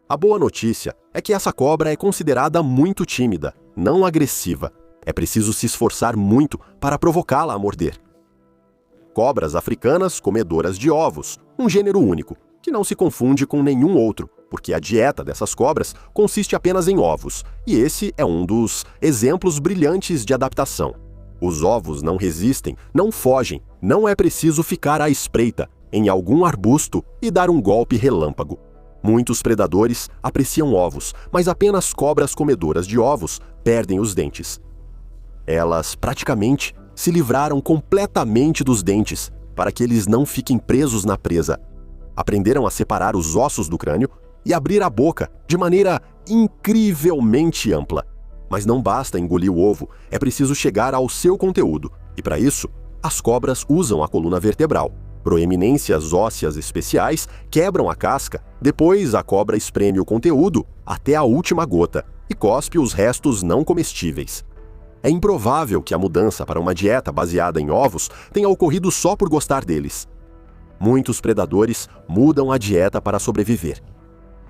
A boa notícia é que essa cobra é considerada muito tímida, não agressiva. É preciso se esforçar muito para provocá-la a morder. Cobras africanas comedoras de ovos, um gênero único, que não se confunde com nenhum outro, porque a dieta dessas cobras consiste apenas em ovos, e esse é um dos exemplos brilhantes de adaptação. Os ovos não resistem, não fogem, não é preciso ficar à espreita em algum arbusto e dar um golpe relâmpago. Muitos predadores apreciam ovos, mas apenas cobras comedoras de ovos perdem os dentes. Elas praticamente se livraram completamente dos dentes para que eles não fiquem presos na presa. Aprenderam a separar os ossos do crânio e abrir a boca de maneira incrivelmente ampla. Mas não basta engolir o ovo, é preciso chegar ao seu conteúdo. E para isso, as cobras usam a coluna vertebral. Proeminências ósseas especiais quebram a casca, depois a cobra espreme o conteúdo até a última gota e cospe os restos não comestíveis. É improvável que a mudança para uma dieta baseada em ovos tenha ocorrido só por gostar deles. Muitos predadores mudam a dieta para sobreviver.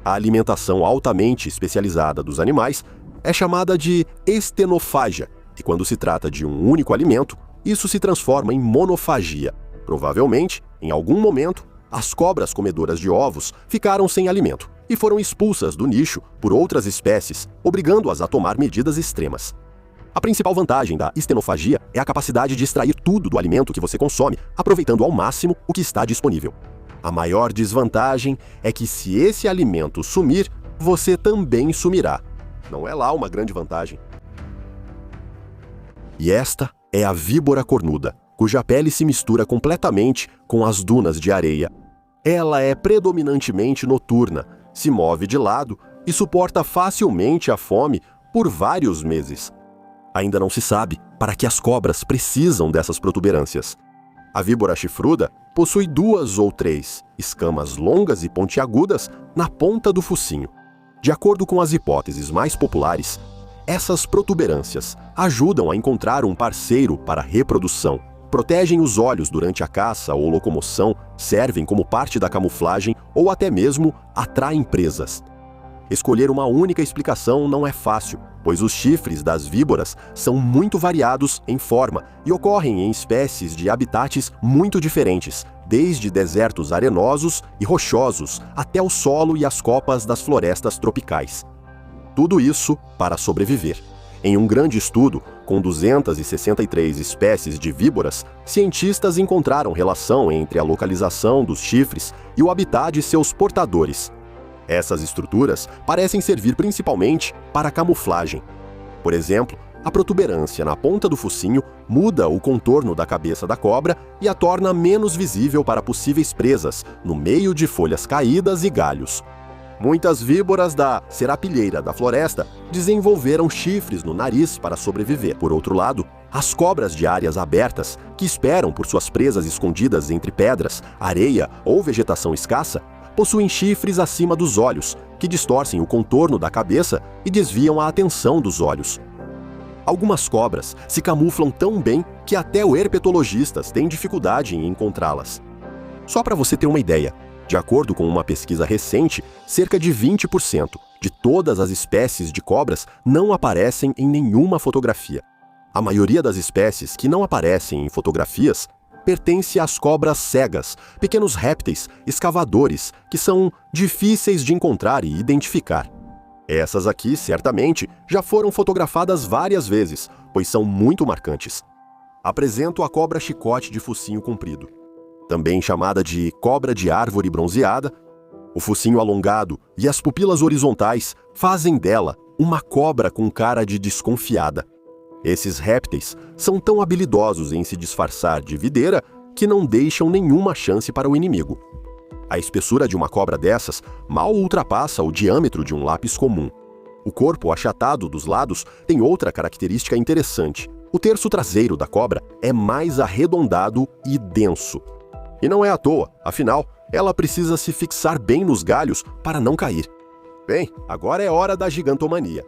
A alimentação altamente especializada dos animais é chamada de estenofágia, e quando se trata de um único alimento, isso se transforma em monofagia. Provavelmente, em algum momento, as cobras comedoras de ovos ficaram sem alimento e foram expulsas do nicho por outras espécies, obrigando-as a tomar medidas extremas. A principal vantagem da estenofagia é a capacidade de extrair tudo do alimento que você consome, aproveitando ao máximo o que está disponível. A maior desvantagem é que se esse alimento sumir, você também sumirá. Não é lá uma grande vantagem. E esta é a víbora cornuda, cuja pele se mistura completamente com as dunas de areia. Ela é predominantemente noturna, se move de lado e suporta facilmente a fome por vários meses. Ainda não se sabe para que as cobras precisam dessas protuberâncias. A víbora chifruda possui 2 ou 3 escamas longas e pontiagudas na ponta do focinho. De acordo com as hipóteses mais populares, essas protuberâncias ajudam a encontrar um parceiro para a reprodução, protegem os olhos durante a caça ou locomoção, servem como parte da camuflagem ou até mesmo atraem presas. Escolher uma única explicação não é fácil, pois os chifres das víboras são muito variados em forma e ocorrem em espécies de habitats muito diferentes, desde desertos arenosos e rochosos até o solo e as copas das florestas tropicais. Tudo isso para sobreviver. Em um grande estudo, com 263 espécies de víboras, cientistas encontraram relação entre a localização dos chifres e o habitat de seus portadores. Essas estruturas parecem servir principalmente para camuflagem. Por exemplo, a protuberância na ponta do focinho muda o contorno da cabeça da cobra e a torna menos visível para possíveis presas no meio de folhas caídas e galhos. Muitas víboras da serapilheira da floresta desenvolveram chifres no nariz para sobreviver. Por outro lado, as cobras de áreas abertas, que esperam por suas presas escondidas entre pedras, areia ou vegetação escassa, possuem chifres acima dos olhos, que distorcem o contorno da cabeça e desviam a atenção dos olhos. Algumas cobras se camuflam tão bem que até os herpetologistas têm dificuldade em encontrá-las. Só para você ter uma ideia, de acordo com uma pesquisa recente, cerca de 20% de todas as espécies de cobras não aparecem em nenhuma fotografia. A maioria das espécies que não aparecem em fotografias pertence às cobras cegas, pequenos répteis escavadores que são difíceis de encontrar e identificar. Essas aqui, certamente, já foram fotografadas várias vezes, pois são muito marcantes. Apresento a cobra chicote de focinho comprido, também chamada de cobra de árvore bronzeada. O focinho alongado e as pupilas horizontais fazem dela uma cobra com cara de desconfiada. Esses répteis são tão habilidosos em se disfarçar de videira que não deixam nenhuma chance para o inimigo. A espessura de uma cobra dessas mal ultrapassa o diâmetro de um lápis comum. O corpo achatado dos lados tem outra característica interessante. O terço traseiro da cobra é mais arredondado e denso. E não é à toa, afinal, ela precisa se fixar bem nos galhos para não cair. Bem, agora é hora da gigantomania.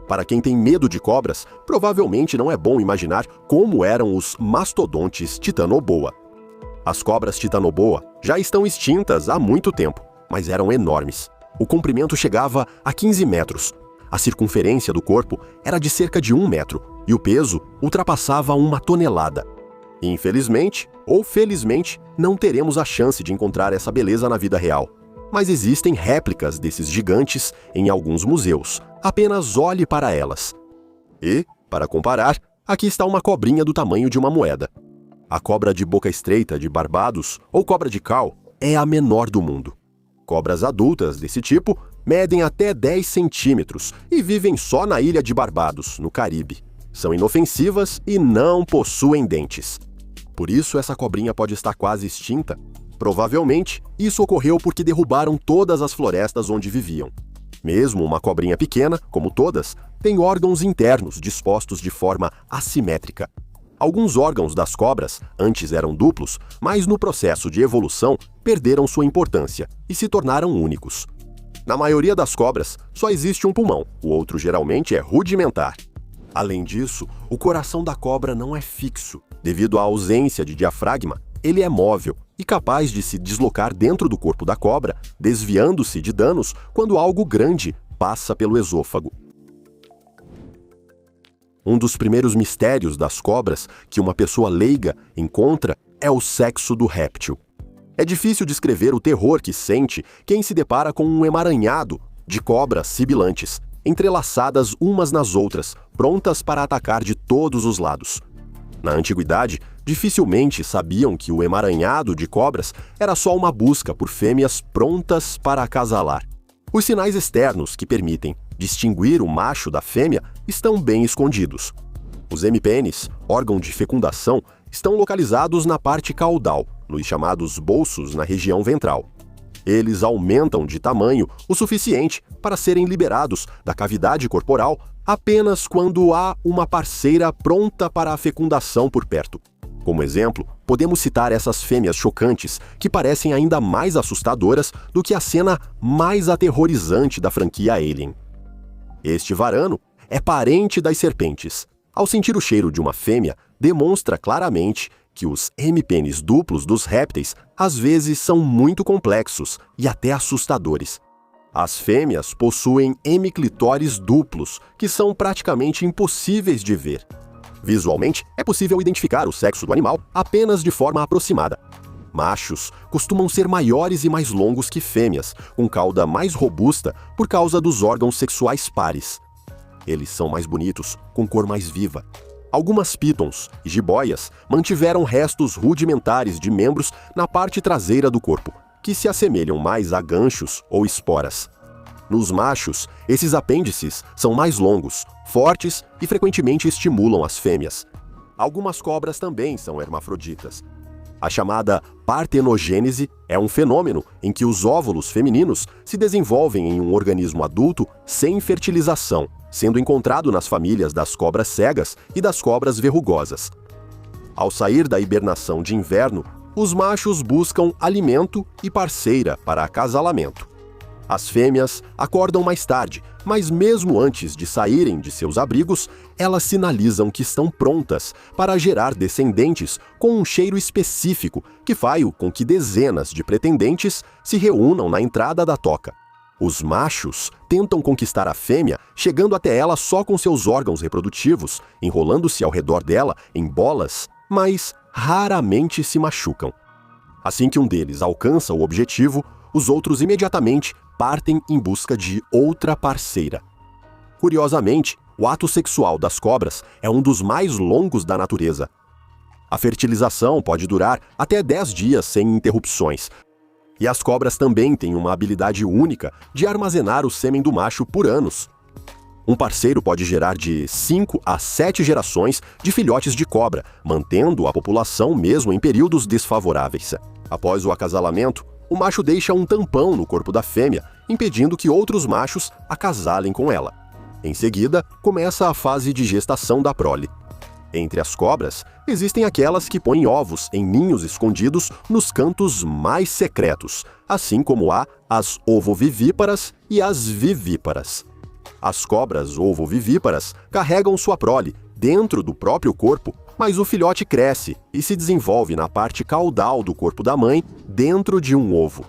Para quem tem medo de cobras, provavelmente não é bom imaginar como eram os mastodontes titanoboa. As cobras titanoboa já estão extintas há muito tempo, mas eram enormes. O comprimento chegava a 15 metros. A circunferência do corpo era de cerca de 1 metro e o peso ultrapassava 1 tonelada. Infelizmente, ou felizmente, não teremos a chance de encontrar essa beleza na vida real. Mas existem réplicas desses gigantes em alguns museus. Apenas olhe para elas. E, para comparar, aqui está uma cobrinha do tamanho de uma moeda. A cobra de boca estreita de Barbados, ou cobra de cal, é a menor do mundo. Cobras adultas desse tipo medem até 10 centímetros e vivem só na ilha de Barbados, no Caribe. São inofensivas e não possuem dentes. Por isso essa cobrinha pode estar quase extinta. Provavelmente, isso ocorreu porque derrubaram todas as florestas onde viviam. Mesmo uma cobrinha pequena, como todas, tem órgãos internos dispostos de forma assimétrica. Alguns órgãos das cobras antes eram duplos, mas no processo de evolução perderam sua importância e se tornaram únicos. Na maioria das cobras, só existe um pulmão, o outro geralmente é rudimentar. Além disso, o coração da cobra não é fixo. Devido à ausência de diafragma, ele é móvel e capaz de se deslocar dentro do corpo da cobra, desviando-se de danos quando algo grande passa pelo esôfago. Um dos primeiros mistérios das cobras que uma pessoa leiga encontra é o sexo do réptil. É difícil descrever o terror que sente quem se depara com um emaranhado de cobras sibilantes, entrelaçadas umas nas outras, prontas para atacar de todos os lados. Na antiguidade, dificilmente sabiam que o emaranhado de cobras era só uma busca por fêmeas prontas para acasalar. Os sinais externos que permitem distinguir o macho da fêmea estão bem escondidos. Os hemipênis, órgão de fecundação, estão localizados na parte caudal, nos chamados bolsos na região ventral. Eles aumentam de tamanho o suficiente para serem liberados da cavidade corporal apenas quando há uma parceira pronta para a fecundação por perto. Como exemplo, podemos citar essas fêmeas chocantes que parecem ainda mais assustadoras do que a cena mais aterrorizante da franquia Alien. Este varano é parente das serpentes. Ao sentir o cheiro de uma fêmea, demonstra claramente que os hemipênis duplos dos répteis às vezes são muito complexos e até assustadores. As fêmeas possuem hemiclitóris duplos, que são praticamente impossíveis de ver. Visualmente, é possível identificar o sexo do animal apenas de forma aproximada. Machos costumam ser maiores e mais longos que fêmeas, com cauda mais robusta por causa dos órgãos sexuais pares. Eles são mais bonitos, com cor mais viva. Algumas pitons e jiboias mantiveram restos rudimentares de membros na parte traseira do corpo, que se assemelham mais a ganchos ou esporas. Nos machos, esses apêndices são mais longos, fortes e frequentemente estimulam as fêmeas. Algumas cobras também são hermafroditas. A chamada partenogênese é um fenômeno em que os óvulos femininos se desenvolvem em um organismo adulto sem fertilização, sendo encontrado nas famílias das cobras cegas e das cobras verrugosas. Ao sair da hibernação de inverno, Os machos buscam alimento e parceira para acasalamento. As fêmeas acordam mais tarde, mas mesmo antes de saírem de seus abrigos, elas sinalizam que estão prontas para gerar descendentes com um cheiro específico que faz com que dezenas de pretendentes se reúnam na entrada da toca. Os machos tentam conquistar a fêmea, chegando até ela só com seus órgãos reprodutivos, enrolando-se ao redor dela em bolas, mas raramente se machucam. Assim que um deles alcança o objetivo, os outros imediatamente partem em busca de outra parceira. Curiosamente, o ato sexual das cobras é um dos mais longos da natureza. A fertilização pode durar até 10 dias sem interrupções. E as cobras também têm uma habilidade única de armazenar o sêmen do macho por anos. Um parceiro pode gerar de 5 a 7 gerações de filhotes de cobra, mantendo a população mesmo em períodos desfavoráveis. Após o acasalamento, o macho deixa um tampão no corpo da fêmea, impedindo que outros machos acasalem com ela. Em seguida, começa a fase de gestação da prole. Entre as cobras, existem aquelas que põem ovos em ninhos escondidos nos cantos mais secretos, assim como há as ovovivíparas e as vivíparas. As cobras ovovivíparas carregam sua prole dentro do próprio corpo, mas o filhote cresce e se desenvolve na parte caudal do corpo da mãe, dentro de um ovo.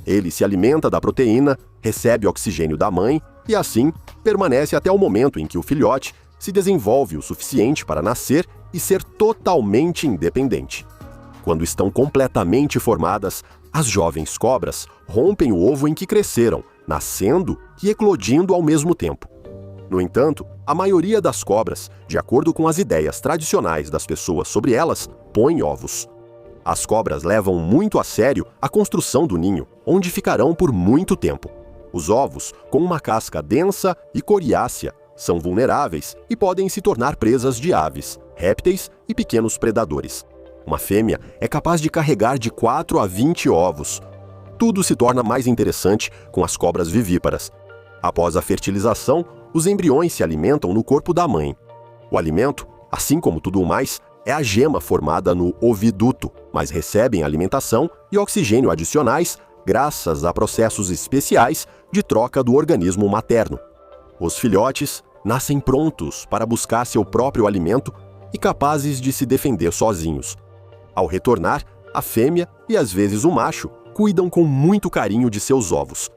Ele se alimenta da proteína, recebe oxigênio da mãe e, assim, permanece até o momento em que o filhote se desenvolve o suficiente para nascer e ser totalmente independente. Quando estão completamente formadas, as jovens cobras rompem o ovo em que cresceram, nascendo e eclodindo ao mesmo tempo. No entanto, a maioria das cobras, de acordo com as ideias tradicionais das pessoas sobre elas, põe ovos. As cobras levam muito a sério a construção do ninho, onde ficarão por muito tempo. Os ovos, com uma casca densa e coriácea, são vulneráveis e podem se tornar presas de aves, répteis e pequenos predadores. Uma fêmea é capaz de carregar de 4 a 20 ovos. Tudo se torna mais interessante com as cobras vivíparas. Após a fertilização, os embriões se alimentam no corpo da mãe. O alimento, assim como tudo o mais, é a gema formada no oviduto, mas recebem alimentação e oxigênio adicionais graças a processos especiais de troca do organismo materno. Os filhotes nascem prontos para buscar seu próprio alimento e capazes de se defender sozinhos. Ao retornar, a fêmea e às vezes o macho cuidam com muito carinho de seus ovos.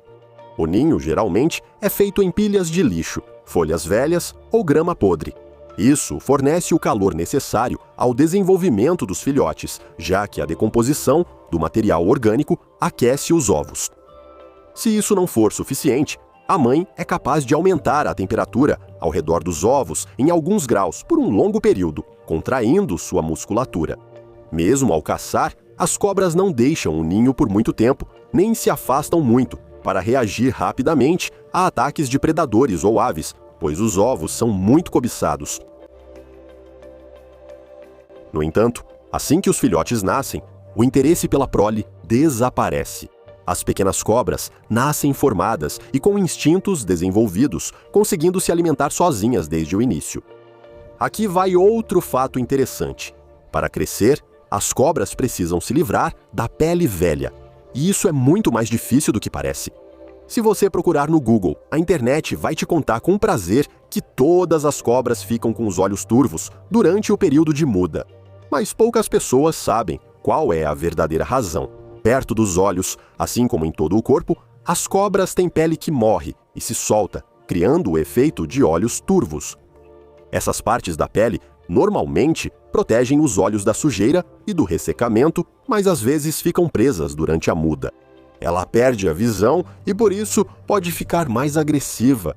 O ninho, geralmente, é feito em pilhas de lixo, folhas velhas ou grama podre. Isso fornece o calor necessário ao desenvolvimento dos filhotes, já que a decomposição do material orgânico aquece os ovos. Se isso não for suficiente, a mãe é capaz de aumentar a temperatura ao redor dos ovos em alguns graus por um longo período, contraindo sua musculatura. Mesmo ao caçar, as cobras não deixam o ninho por muito tempo, nem se afastam muito, para reagir rapidamente a ataques de predadores ou aves, pois os ovos são muito cobiçados. No entanto, assim que os filhotes nascem, o interesse pela prole desaparece. As pequenas cobras nascem formadas e com instintos desenvolvidos, conseguindo se alimentar sozinhas desde o início. Aqui vai outro fato interessante. Para crescer, as cobras precisam se livrar da pele velha. E isso é muito mais difícil do que parece. Se você procurar no Google, a internet vai te contar com prazer que todas as cobras ficam com os olhos turvos durante o período de muda. Mas poucas pessoas sabem qual é a verdadeira razão. Perto dos olhos, assim como em todo o corpo, as cobras têm pele que morre e se solta, criando o efeito de olhos turvos. Essas partes da pele, normalmente, protegem os olhos da sujeira e do ressecamento, mas às vezes ficam presas durante a muda. Ela perde a visão e, por isso, pode ficar mais agressiva.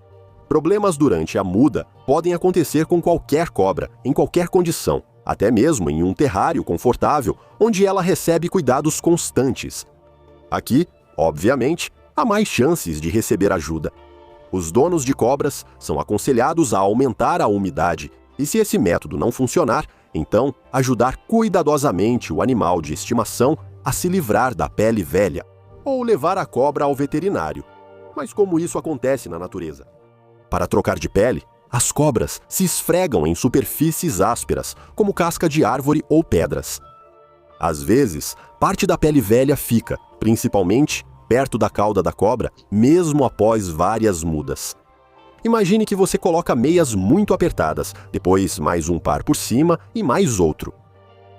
Problemas durante a muda podem acontecer com qualquer cobra, em qualquer condição, até mesmo em um terrário confortável, onde ela recebe cuidados constantes. Aqui, obviamente, há mais chances de receber ajuda. Os donos de cobras são aconselhados a aumentar a umidade, e se esse método não funcionar, então ajudar cuidadosamente o animal de estimação a se livrar da pele velha, ou levar a cobra ao veterinário. Mas como isso acontece na natureza? Para trocar de pele, as cobras se esfregam em superfícies ásperas, como casca de árvore ou pedras. Às vezes, parte da pele velha fica, principalmente perto da cauda da cobra, mesmo após várias mudas. Imagine que você coloca meias muito apertadas, depois mais um par por cima e mais outro.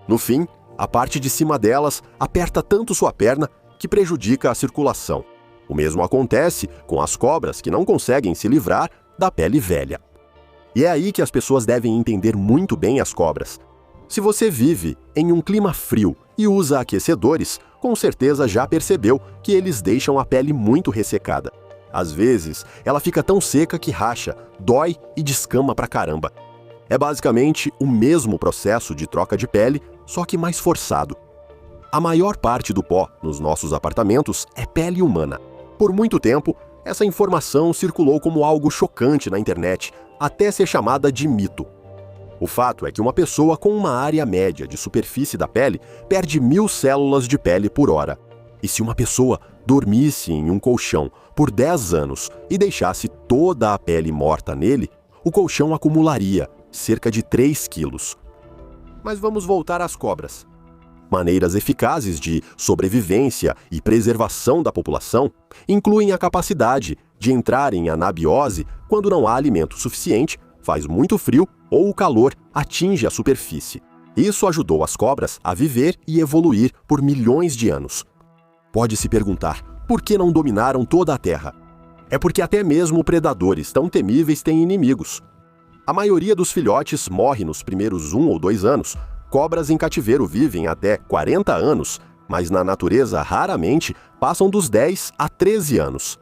No fim, a parte de cima delas aperta tanto sua perna que prejudica a circulação. O mesmo acontece com as cobras que não conseguem se livrar da pele velha. E é aí que as pessoas devem entender muito bem as cobras. Se você vive em um clima frio e usa aquecedores, com certeza já percebeu que eles deixam a pele muito ressecada. Às vezes, ela fica tão seca que racha, dói e descama pra caramba. É basicamente o mesmo processo de troca de pele, só que mais forçado. A maior parte do pó nos nossos apartamentos é pele humana. Por muito tempo, essa informação circulou como algo chocante na internet, até ser chamada de mito. O fato é que uma pessoa com uma área média de superfície da pele perde 1000 células de pele por hora. E se uma pessoa dormisse em um colchão por 10 anos e deixasse toda a pele morta nele, o colchão acumularia cerca de 3 quilos. Mas vamos voltar às cobras. Maneiras eficazes de sobrevivência e preservação da população incluem a capacidade de entrar em anabiose quando não há alimento suficiente, faz muito frio ou o calor atinge a superfície. Isso ajudou as cobras a viver e evoluir por milhões de anos. Pode se perguntar, por que não dominaram toda a Terra? É porque até mesmo predadores tão temíveis têm inimigos. A maioria dos filhotes morre nos primeiros 1 ou 2 anos. Cobras em cativeiro vivem até 40 anos, mas na natureza raramente passam dos 10 a 13 anos.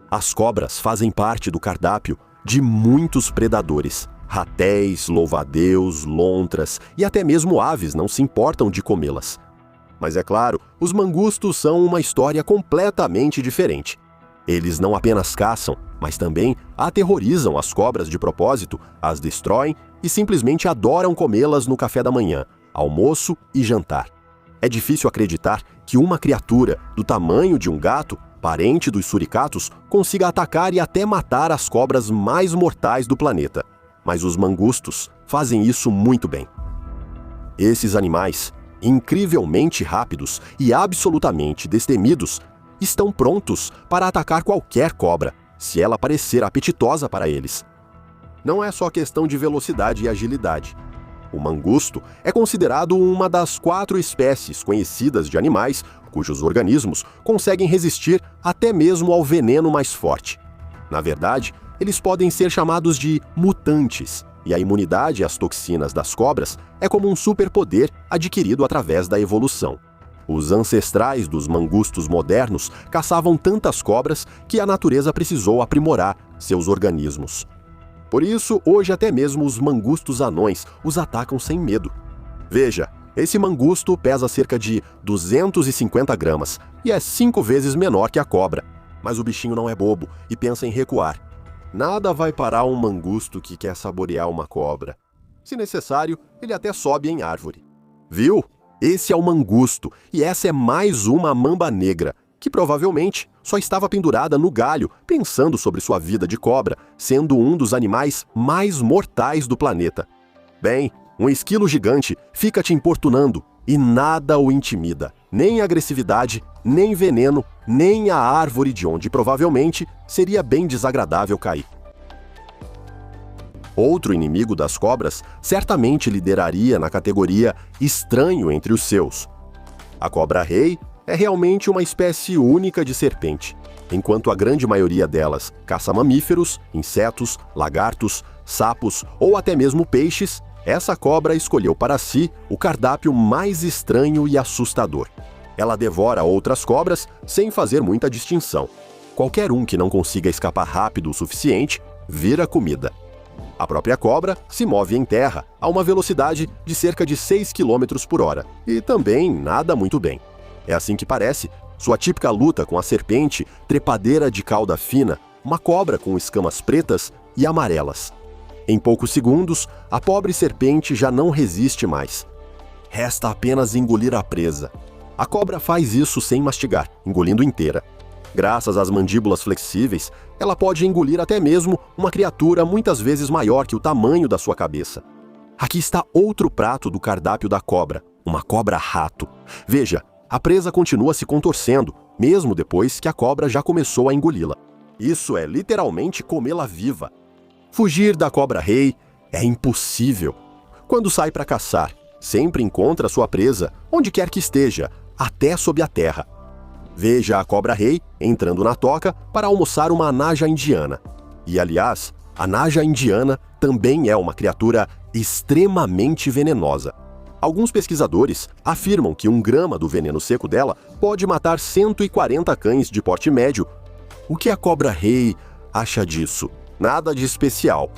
As cobras fazem parte do cardápio de muitos predadores. Ratéis, louva-a-Deus, lontras e até mesmo aves não se importam de comê-las. Mas é claro, os mangustos são uma história completamente diferente. Eles não apenas caçam, mas também aterrorizam as cobras de propósito, as destroem e simplesmente adoram comê-las no café da manhã, almoço e jantar. É difícil acreditar que uma criatura do tamanho de um gato, parente dos suricatos, consiga atacar e até matar as cobras mais mortais do planeta. Mas os mangustos fazem isso muito bem. Esses animais, incrivelmente rápidos e absolutamente destemidos, estão prontos para atacar qualquer cobra, se ela parecer apetitosa para eles. Não é só questão de velocidade e agilidade. O mangusto é considerado uma das 4 espécies conhecidas de animais cujos organismos conseguem resistir até mesmo ao veneno mais forte. Na verdade, eles podem ser chamados de mutantes, e a imunidade às toxinas das cobras é como um superpoder adquirido através da evolução. Os ancestrais dos mangustos modernos caçavam tantas cobras que a natureza precisou aprimorar seus organismos. Por isso, hoje até mesmo os mangustos anões os atacam sem medo. Veja, esse mangusto pesa cerca de 250 gramas e é 5 vezes menor que a cobra. Mas o bichinho não é bobo e pensa em recuar. Nada vai parar um mangusto que quer saborear uma cobra. Se necessário, ele até sobe em árvore. Viu? Esse é o mangusto e essa é mais uma mamba negra, que provavelmente só estava pendurada no galho, pensando sobre sua vida de cobra, sendo um dos animais mais mortais do planeta. Bem, um esquilo gigante fica te importunando e nada o intimida, nem agressividade, nem veneno, nem a árvore de onde provavelmente seria bem desagradável cair. Outro inimigo das cobras certamente lideraria na categoria estranho entre os seus. A cobra-rei é realmente uma espécie única de serpente. Enquanto a grande maioria delas caça mamíferos, insetos, lagartos, sapos ou até mesmo peixes, essa cobra escolheu para si o cardápio mais estranho e assustador. Ela devora outras cobras sem fazer muita distinção. Qualquer um que não consiga escapar rápido o suficiente vira comida. A própria cobra se move em terra a uma velocidade de cerca de 6 km por hora e também nada muito bem. É assim que parece sua típica luta com a serpente trepadeira de cauda fina, uma cobra com escamas pretas e amarelas. Em poucos segundos, a pobre serpente já não resiste mais. Resta apenas engolir a presa. A cobra faz isso sem mastigar, engolindo inteira. Graças às mandíbulas flexíveis, ela pode engolir até mesmo uma criatura muitas vezes maior que o tamanho da sua cabeça. Aqui está outro prato do cardápio da cobra, uma cobra-rato. Veja, a presa continua se contorcendo, mesmo depois que a cobra já começou a engoli-la. Isso é literalmente comê-la viva. Fugir da cobra-rei é impossível. Quando sai para caçar, sempre encontra sua presa, onde quer que esteja, até sob a terra. Veja a cobra-rei entrando na toca para almoçar uma naja indiana. E, aliás, a naja indiana também é uma criatura extremamente venenosa. Alguns pesquisadores afirmam que 1 grama do veneno seco dela pode matar 140 cães de porte médio. O que a cobra-rei acha disso? Nada de especial.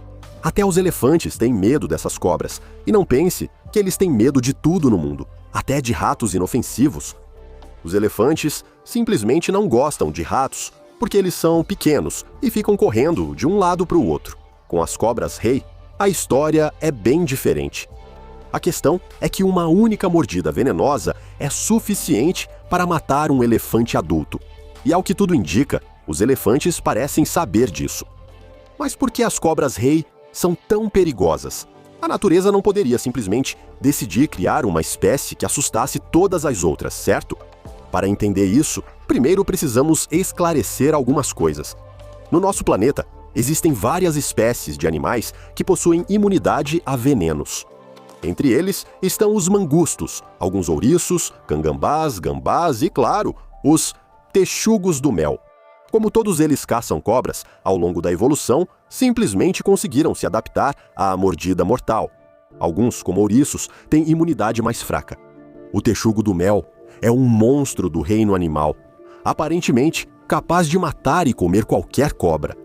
Até os elefantes têm medo dessas cobras. E não pense que eles têm medo de tudo no mundo, até de ratos inofensivos. Os elefantes simplesmente não gostam de ratos porque eles são pequenos e ficam correndo de um lado para o outro. Com as cobras-rei, a história é bem diferente. A questão é que uma única mordida venenosa é suficiente para matar um elefante adulto. E ao que tudo indica, os elefantes parecem saber disso. Mas por que as cobras-rei são tão perigosas? A natureza não poderia simplesmente decidir criar uma espécie que assustasse todas as outras, certo? Para entender isso, primeiro precisamos esclarecer algumas coisas. No nosso planeta, existem várias espécies de animais que possuem imunidade a venenos. Entre eles estão os mangustos, alguns ouriços, cangambás, gambás e, claro, os texugos do mel. Como todos eles caçam cobras, ao longo da evolução, simplesmente conseguiram se adaptar à mordida mortal. Alguns, como ouriços, têm imunidade mais fraca. O texugo do mel é um monstro do reino animal, aparentemente capaz de matar e comer qualquer cobra.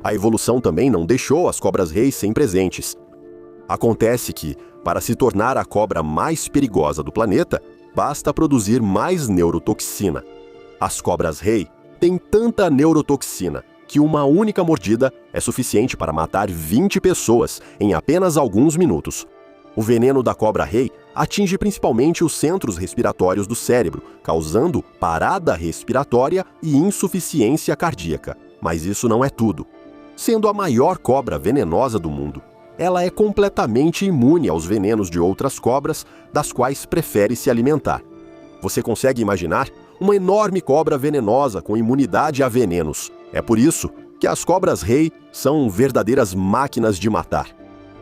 A evolução também não deixou as cobras-reis sem presentes. Acontece que, para se tornar a cobra mais perigosa do planeta, basta produzir mais neurotoxina. As cobras-rei têm tanta neurotoxina que uma única mordida é suficiente para matar 20 pessoas em apenas alguns minutos. O veneno da cobra-rei atinge principalmente os centros respiratórios do cérebro, causando parada respiratória e insuficiência cardíaca. Mas isso não é tudo. Sendo a maior cobra venenosa do mundo, ela é completamente imune aos venenos de outras cobras, das quais prefere se alimentar. Você consegue imaginar uma enorme cobra venenosa com imunidade a venenos? É por isso que as cobras-rei são verdadeiras máquinas de matar.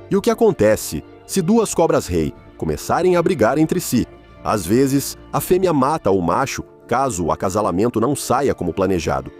E o que acontece se 2 cobras-rei começarem a brigar entre si? Às vezes, a fêmea mata o macho caso o acasalamento não saia como planejado.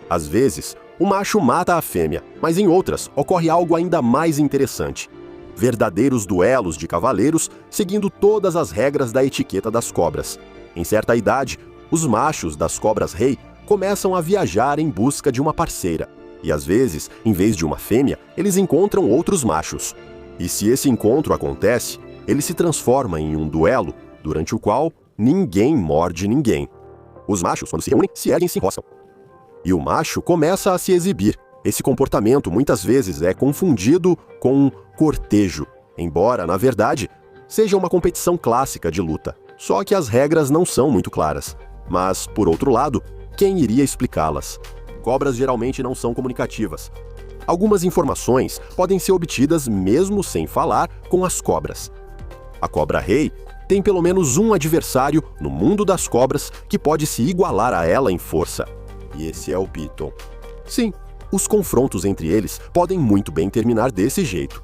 Às vezes, o macho mata a fêmea, mas em outras ocorre algo ainda mais interessante. Verdadeiros duelos de cavaleiros seguindo todas as regras da etiqueta das cobras. Em certa idade, os machos das cobras-rei começam a viajar em busca de uma parceira. E às vezes, em vez de uma fêmea, eles encontram outros machos. E se esse encontro acontece, ele se transforma em um duelo, durante o qual ninguém morde ninguém. Os machos, quando se reúnem, se erguem e se enroscam. E o macho começa a se exibir. Esse comportamento muitas vezes é confundido com cortejo, embora, na verdade, seja uma competição clássica de luta. Só que as regras não são muito claras. Mas, por outro lado, quem iria explicá-las? Cobras geralmente não são comunicativas. Algumas informações podem ser obtidas mesmo sem falar com as cobras. A cobra-rei tem pelo menos um adversário no mundo das cobras que pode se igualar a ela em força. E esse é o Piton. Sim, os confrontos entre eles podem muito bem terminar desse jeito.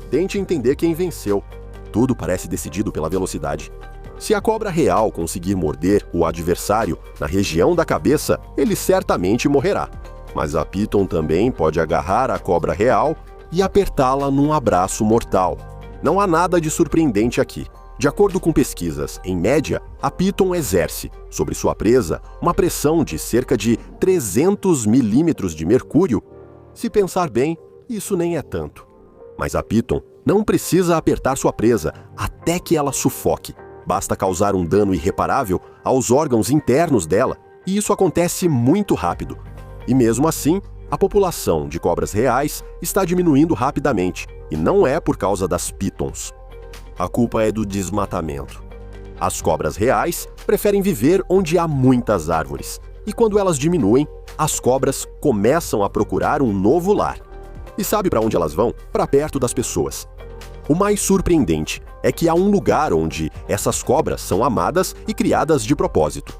Tente entender quem venceu. Tudo parece decidido pela velocidade. Se a cobra real conseguir morder o adversário na região da cabeça, ele certamente morrerá. Mas a Piton também pode agarrar a cobra real e apertá-la num abraço mortal. Não há nada de surpreendente aqui. De acordo com pesquisas, em média, a Piton exerce, sobre sua presa, uma pressão de cerca de 300 milímetros de mercúrio. Se pensar bem, isso nem é tanto. Mas a Piton não precisa apertar sua presa até que ela sufoque. Basta causar um dano irreparável aos órgãos internos dela, e isso acontece muito rápido. E mesmo assim, a população de cobras reais está diminuindo rapidamente, e não é por causa das Pitons. A culpa é do desmatamento. As cobras reais preferem viver onde há muitas árvores, e quando elas diminuem, as cobras começam a procurar um novo lar. E sabe para onde elas vão? Para perto das pessoas. O mais surpreendente é que há um lugar onde essas cobras são amadas e criadas de propósito.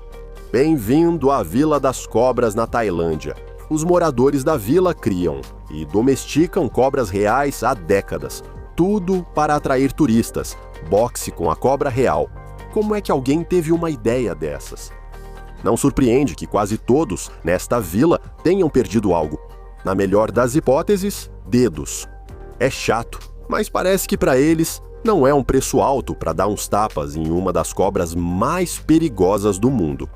Bem-vindo à Vila das Cobras na Tailândia. Os moradores da vila criam e domesticam cobras reais há décadas. Tudo para atrair turistas. Boxe com a cobra real. Como é que alguém teve uma ideia dessas? Não surpreende que quase todos nesta vila tenham perdido algo. Na melhor das hipóteses, dedos. É chato, mas parece que para eles não é um preço alto para dar uns tapas em uma das cobras mais perigosas do mundo.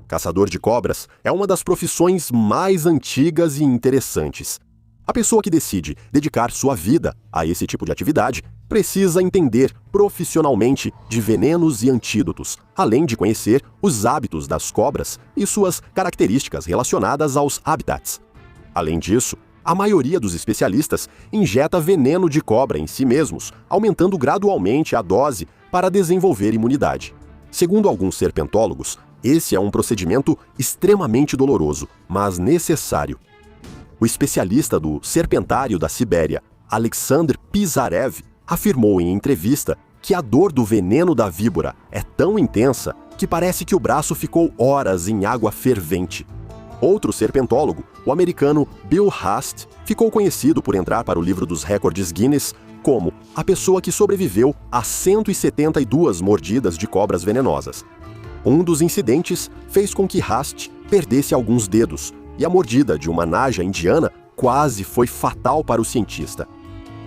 Caçador de cobras é uma das profissões mais antigas e interessantes. A pessoa que decide dedicar sua vida a esse tipo de atividade precisa entender profissionalmente de venenos e antídotos, além de conhecer os hábitos das cobras e suas características relacionadas aos habitats. Além disso, a maioria dos especialistas injeta veneno de cobra em si mesmos, aumentando gradualmente a dose para desenvolver imunidade. Segundo alguns serpentólogos, esse é um procedimento extremamente doloroso, mas necessário. O especialista do serpentário da Sibéria, Alexander Pisarev, afirmou em entrevista que a dor do veneno da víbora é tão intensa que parece que o braço ficou horas em água fervente. Outro serpentólogo, o americano Bill Haast, ficou conhecido por entrar para o livro dos recordes Guinness como a pessoa que sobreviveu a 172 mordidas de cobras venenosas. Um dos incidentes fez com que Haast perdesse alguns dedos, e a mordida de uma naja indiana quase foi fatal para o cientista.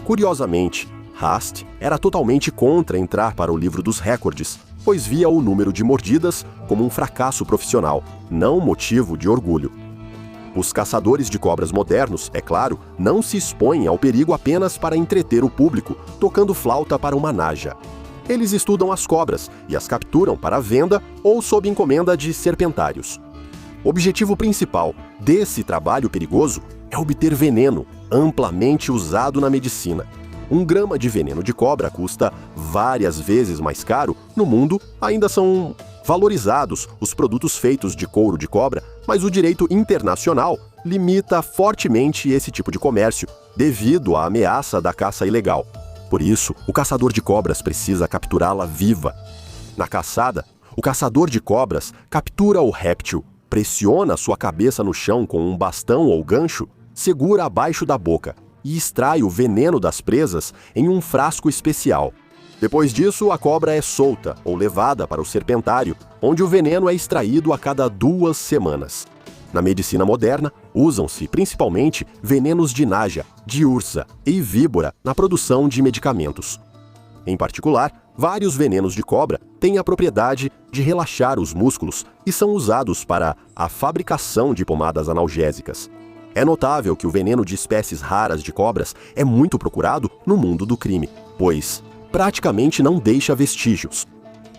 Curiosamente, Haast era totalmente contra entrar para o livro dos recordes, pois via o número de mordidas como um fracasso profissional, não motivo de orgulho. Os caçadores de cobras modernos, é claro, não se expõem ao perigo apenas para entreter o público, tocando flauta para uma naja. Eles estudam as cobras e as capturam para venda ou sob encomenda de serpentários. O objetivo principal desse trabalho perigoso é obter veneno, amplamente usado na medicina. 1 grama de veneno de cobra custa várias vezes mais caro. No mundo, ainda são valorizados os produtos feitos de couro de cobra, mas o direito internacional limita fortemente esse tipo de comércio, devido à ameaça da caça ilegal. Por isso, o caçador de cobras precisa capturá-la viva. Na caçada, o caçador de cobras captura o réptil, pressiona sua cabeça no chão com um bastão ou gancho, segura abaixo da boca e extrai o veneno das presas em um frasco especial. Depois disso, a cobra é solta ou levada para o serpentário, onde o veneno é extraído a cada 2 semanas. Na medicina moderna, usam-se principalmente venenos de naja, de ursa e víbora na produção de medicamentos. Em particular, vários venenos de cobra têm a propriedade de relaxar os músculos e são usados para a fabricação de pomadas analgésicas. É notável que o veneno de espécies raras de cobras é muito procurado no mundo do crime, pois praticamente não deixa vestígios.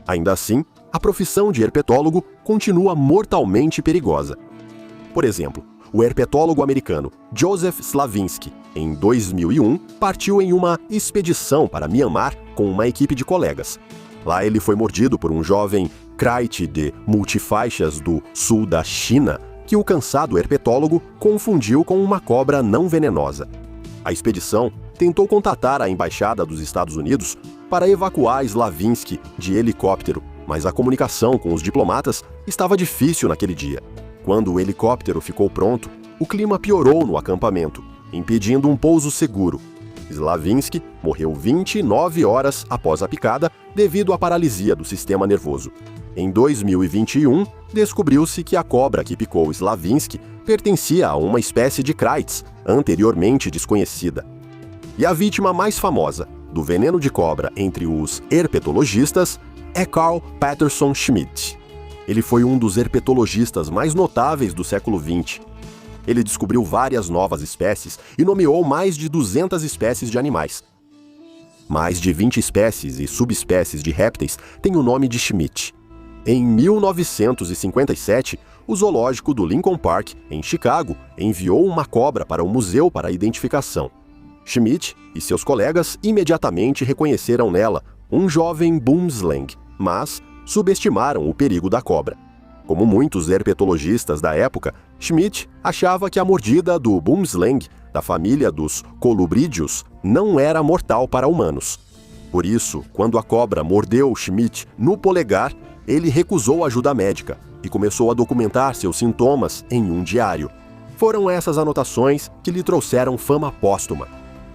Ainda assim, a profissão de herpetólogo continua mortalmente perigosa. Por exemplo, o herpetólogo americano Joseph Slavinsky, em 2001, partiu em uma expedição para Myanmar com uma equipe de colegas. Lá ele foi mordido por um jovem Krait de multifaixas do sul da China, que o cansado herpetólogo confundiu com uma cobra não venenosa. A expedição tentou contatar a embaixada dos Estados Unidos para evacuar Slavinsky de helicóptero, mas a comunicação com os diplomatas estava difícil naquele dia. Quando o helicóptero ficou pronto, o clima piorou no acampamento, impedindo um pouso seguro. Slavinsky morreu 29 horas após a picada devido à paralisia do sistema nervoso. Em 2021, descobriu-se que a cobra que picou Slavinsky pertencia a uma espécie de Kraits, anteriormente desconhecida. E a vítima mais famosa do veneno de cobra entre os herpetologistas é Carl Patterson Schmidt. Ele foi um dos herpetologistas mais notáveis do século XX. Ele descobriu várias novas espécies e nomeou mais de 200 espécies de animais. Mais de 20 espécies e subespécies de répteis têm o nome de Schmidt. Em 1957, o zoológico do Lincoln Park, em Chicago, enviou uma cobra para o museu para identificação. Schmidt e seus colegas imediatamente reconheceram nela um jovem boomslang, mas subestimaram o perigo da cobra. Como muitos herpetologistas da época, Schmidt achava que a mordida do boomslang da família dos colubrídeos, não era mortal para humanos. Por isso, quando a cobra mordeu Schmidt no polegar, ele recusou ajuda médica e começou a documentar seus sintomas em um diário. Foram essas anotações que lhe trouxeram fama póstuma.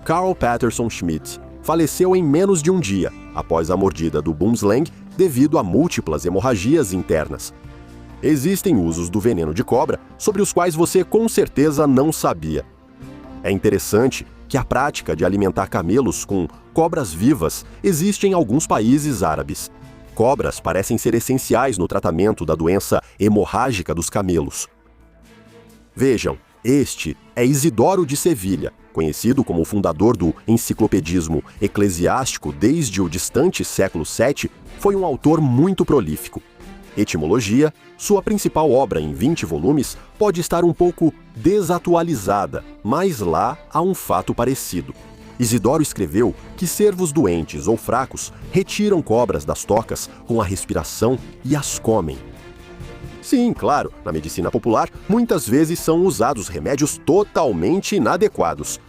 Carl Patterson Schmidt faleceu em menos de um dia após a mordida do boomslang devido a múltiplas hemorragias internas. Existem usos do veneno de cobra sobre os quais você com certeza não sabia. É interessante que a prática de alimentar camelos com cobras vivas existe em alguns países árabes. Cobras parecem ser essenciais no tratamento da doença hemorrágica dos camelos. Vejam, este é Isidoro de Sevilha, conhecido como o fundador do enciclopedismo eclesiástico desde o distante século VII, foi um autor muito prolífico. Etimologia, sua principal obra em 20 volumes, pode estar um pouco desatualizada, mas lá há um fato parecido. Isidoro escreveu que cervos doentes ou fracos retiram cobras das tocas com a respiração e as comem. Sim, claro, na medicina popular, muitas vezes são usados remédios totalmente inadequados.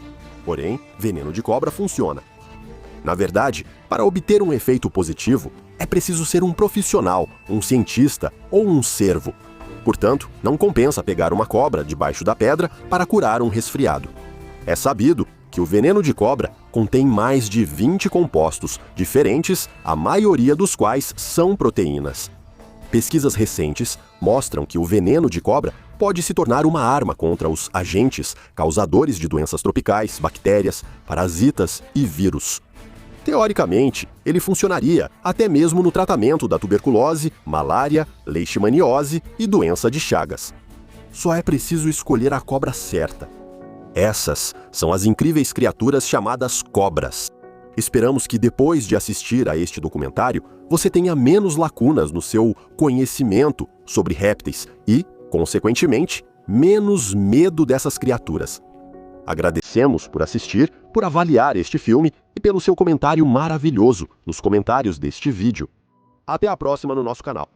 Porém, veneno de cobra funciona. Na verdade, para obter um efeito positivo, é preciso ser um profissional, um cientista ou um cervo. Portanto, não compensa pegar uma cobra debaixo da pedra para curar um resfriado. É sabido que o veneno de cobra contém mais de 20 compostos diferentes, a maioria dos quais são proteínas. Pesquisas recentes mostram que o veneno de cobra pode se tornar uma arma contra os agentes causadores de doenças tropicais, bactérias, parasitas e vírus. Teoricamente, ele funcionaria até mesmo no tratamento da tuberculose, malária, leishmaniose e doença de Chagas. Só é preciso escolher a cobra certa. Essas são as incríveis criaturas chamadas cobras. Esperamos que depois de assistir a este documentário, você tenha menos lacunas no seu conhecimento sobre répteis e, consequentemente, menos medo dessas criaturas. Agradecemos por assistir, por avaliar este filme e pelo seu comentário maravilhoso nos comentários deste vídeo. Até a próxima no nosso canal.